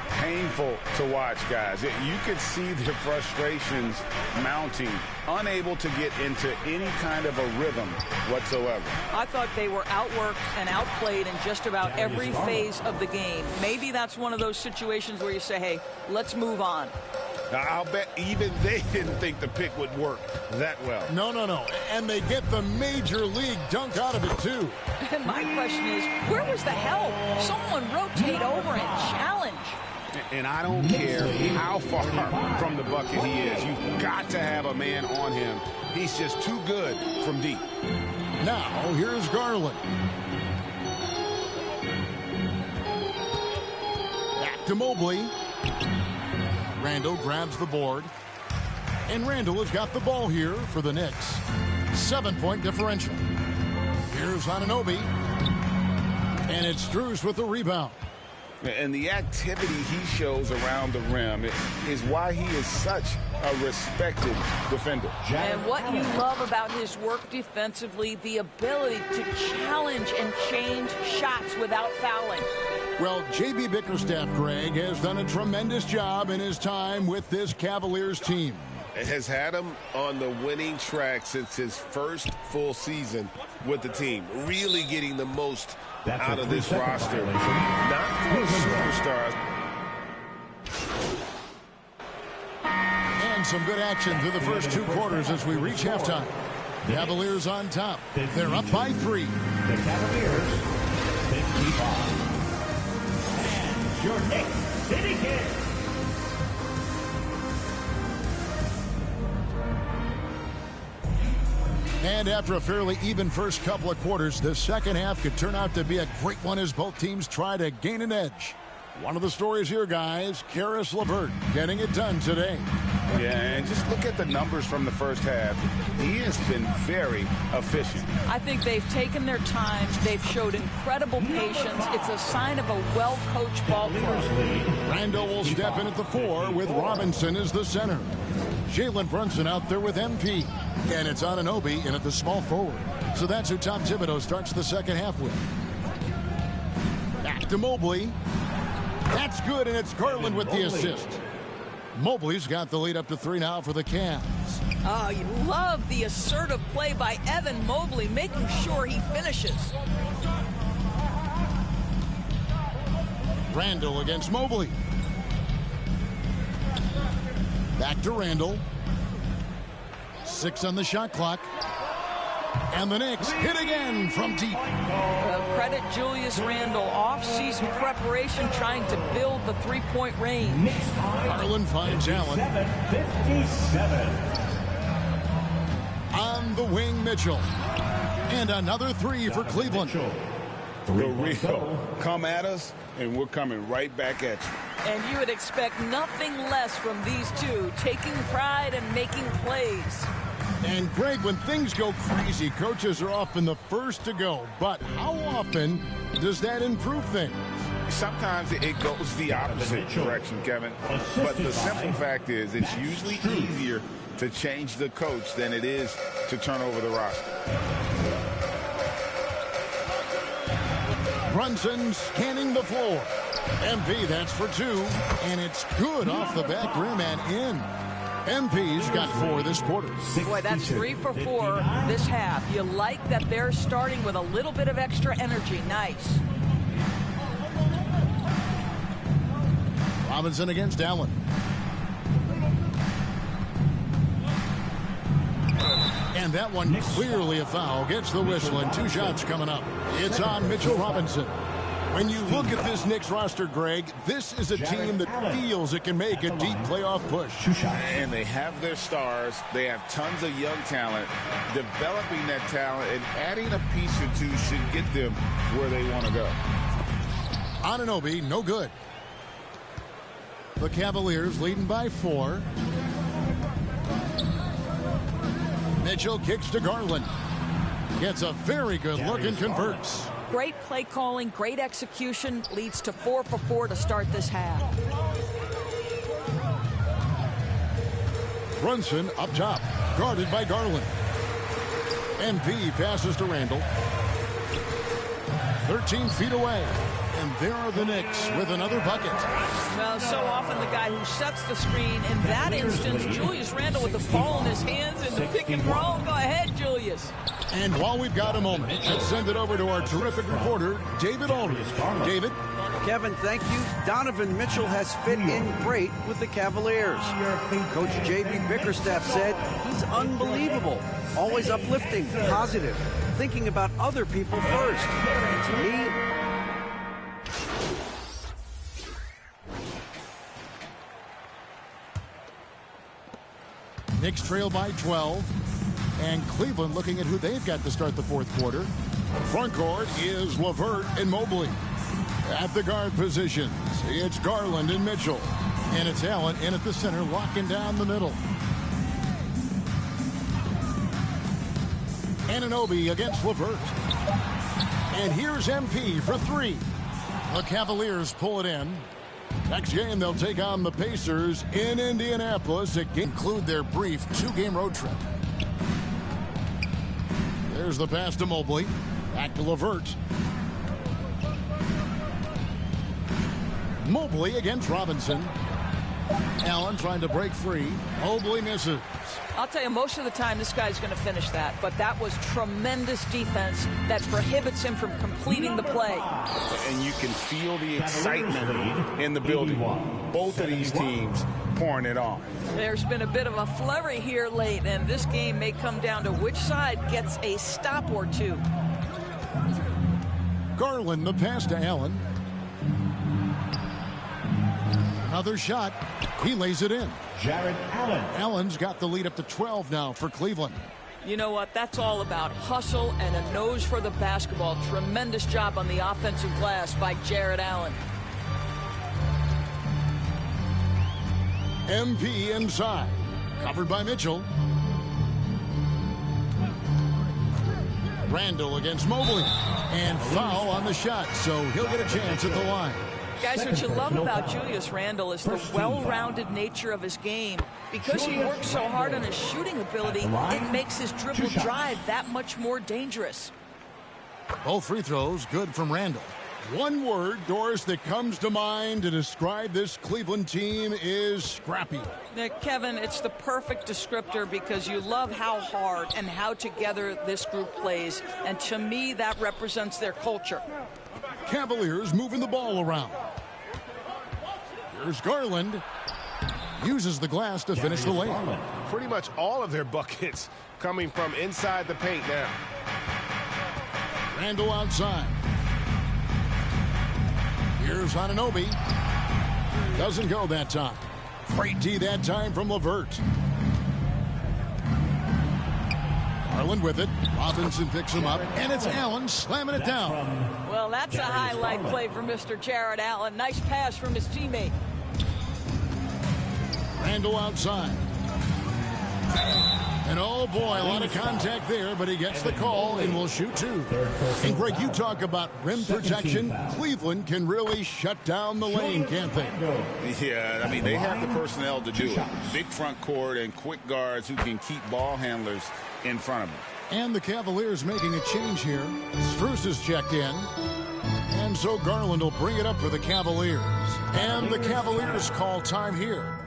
Painful to watch, guys. You could see their frustrations mounting, unable to get into any kind of a rhythm whatsoever. I thought they were outworked and outplayed in just about every phase of the game. Maybe that's one of those situations where you say, hey, let's move on. Now, I'll bet even they didn't think the pick would work that well. No. And they get the major league dunk out of it, too. And my question is, where was the help? Someone rotate over and challenge. And I don't care how far from the bucket he is. You've got to have a man on him. He's just too good from deep. Now, here's Garland. Back to Mobley. Randall grabs the board. And Randall has got the ball here for the Knicks. 7-point differential. Here's Anunoby. And it's Strus with the rebound. And the activity he shows around the rim is why he is such a respected defender. And what you love about his work defensively, the ability to challenge and change shots without fouling. Well, J.B. Bickerstaff, Greg, has done a tremendous job in his time with this Cavaliers team. Has had him on the winning track since his first full season with the team. Really getting the most out of this roster. Not for superstars. And some good action through the first 2 quarters as we reach halftime. Cavaliers on top. They're up by 3. The Cavaliers, 55. And your Knicks City Kid. And after a fairly even first couple of quarters, the second half could turn out to be a great one as both teams try to gain an edge. One of the stories here, guys, Karis LeVert getting it done today. Yeah, and just look at the numbers from the first half. He has been very efficient. I think they've taken their time. They've showed incredible patience. It's a sign of a well-coached ball club. Randall will step in at the 4 with Robinson as the center. Jalen Brunson out there with MP. And it's Anunoby in at the small forward. So that's who Tom Thibodeau starts the second half with. Back to Mobley. That's good, and it's Garland with the assist. Mobley's got the lead up to 3 now for the Cavs. Oh, you love the assertive play by Evan Mobley, making sure he finishes. Randall against Mobley. Back to Randall. 6 on the shot clock. And the Knicks hit again from deep. Credit Julius Randle. Off-season preparation trying to build the three-point range. Garland finds Allen. 57. On the wing, Mitchell. And another 3 for Cleveland. For real. Come at us, and we're coming right back at you. And you would expect nothing less from these two, taking pride and making plays. And, Greg, when things go crazy, coaches are often the first to go. But how often does that improve things? Sometimes it goes the opposite direction, Kevin. But the simple fact is it's usually easier to change the coach than it is to turn over the roster. Brunson scanning the floor. MP, that's for 2. And it's good off the back rim and in. MP's got 4 this quarter. Boy, that's 3 for 4 this half. You like that they're starting with a little bit of extra energy. Nice. Robinson against Allen. And that one clearly a foul. Gets the whistle, and 2 shots coming up. It's on Mitchell Robinson. When you look at this Knicks roster, Greg, this is a team that feels it can make a deep playoff push. And they have their stars. They have tons of young talent. Developing that talent and adding a piece or two should get them where they want to go. Anunoby, no good. The Cavaliers leading by 4. Mitchell kicks to Garland. Gets a very good look and converts. Great play calling, great execution, leads to 4 for 4 to start this half. Brunson up top, guarded by Garland. MP passes to Randall. 13 feet away. And there are the Knicks with another bucket. Well, so often the guy who sets the screen. In that instance, Julius Randle with the ball in his hands in the pick and roll. Go ahead, Julius. And while we've got a moment, let's send it over to our terrific reporter, David Aldridge. David? Kevin, thank you. Donovan Mitchell has fit in great with the Cavaliers. Coach J.B. Bickerstaff said he's unbelievable, always uplifting, positive, thinking about other people first. To me, Knicks trail by 12. And Cleveland looking at who they've got to start the 4th quarter. Front court is LeVert and Mobley. At the guard positions, it's Garland and Mitchell. And it's Allen in at the center, locking down the middle. Anunoby against LeVert. And here's MP for 3. The Cavaliers pull it in. Next game, they'll take on the Pacers in Indianapolis to conclude their brief 2-game road trip. There's the pass to Mobley. Back to LeVert. Mobley against Robinson. Allen trying to break free. Mobley misses. I'll tell you, most of the time this guy's going to finish that, but that was tremendous defense that prohibits him from completing the play. And you can feel the excitement in the building. Both of these teams pouring it on. There's been a bit of a flurry here late, and this game may come down to which side gets a stop or two. Garland, the pass to Allen. Another shot. He lays it in. Jared Allen. Allen's got the lead up to 12 now for Cleveland. You know what? That's all about hustle and a nose for the basketball. Tremendous job on the offensive glass by Jared Allen. MP inside. Covered by Mitchell. Randall against Mobley. And foul on the shot, so he'll get a chance at the line. Guys, what you love about Julius Randle is the well-rounded nature of his game. Because he works so hard on his shooting ability, it makes his dribble drive that much more dangerous. Both free throws good from Randall. One word, Doris, that comes to mind to describe this Cleveland team is scrappy. Kevin, it's the perfect descriptor because you love how hard and how together this group plays. And to me, that represents their culture. Cavaliers moving the ball around. Here's Garland. Uses the glass to finish the layup. Pretty much all of their buckets coming from inside the paint now. Randall outside. Here's Anunoby. Doesn't go that time. Great D that time from LeVert. Garland with it. Robinson picks him up, and it's Allen slamming it down. Well, that's a highlight play for Mr. Jared Allen. Nice pass from his teammate. Randall outside. And oh boy, a lot of contact there, but he gets the call and will shoot 2. And Greg, you talk about rim protection. Cleveland can really shut down the lane, can't they? Yeah, I mean, they have the personnel to do it. Big front court and quick guards who can keep ball handlers in front of them. And the Cavaliers making a change here. Strus is checked in. And so Garland will bring it up for the Cavaliers. And the Cavaliers call time here.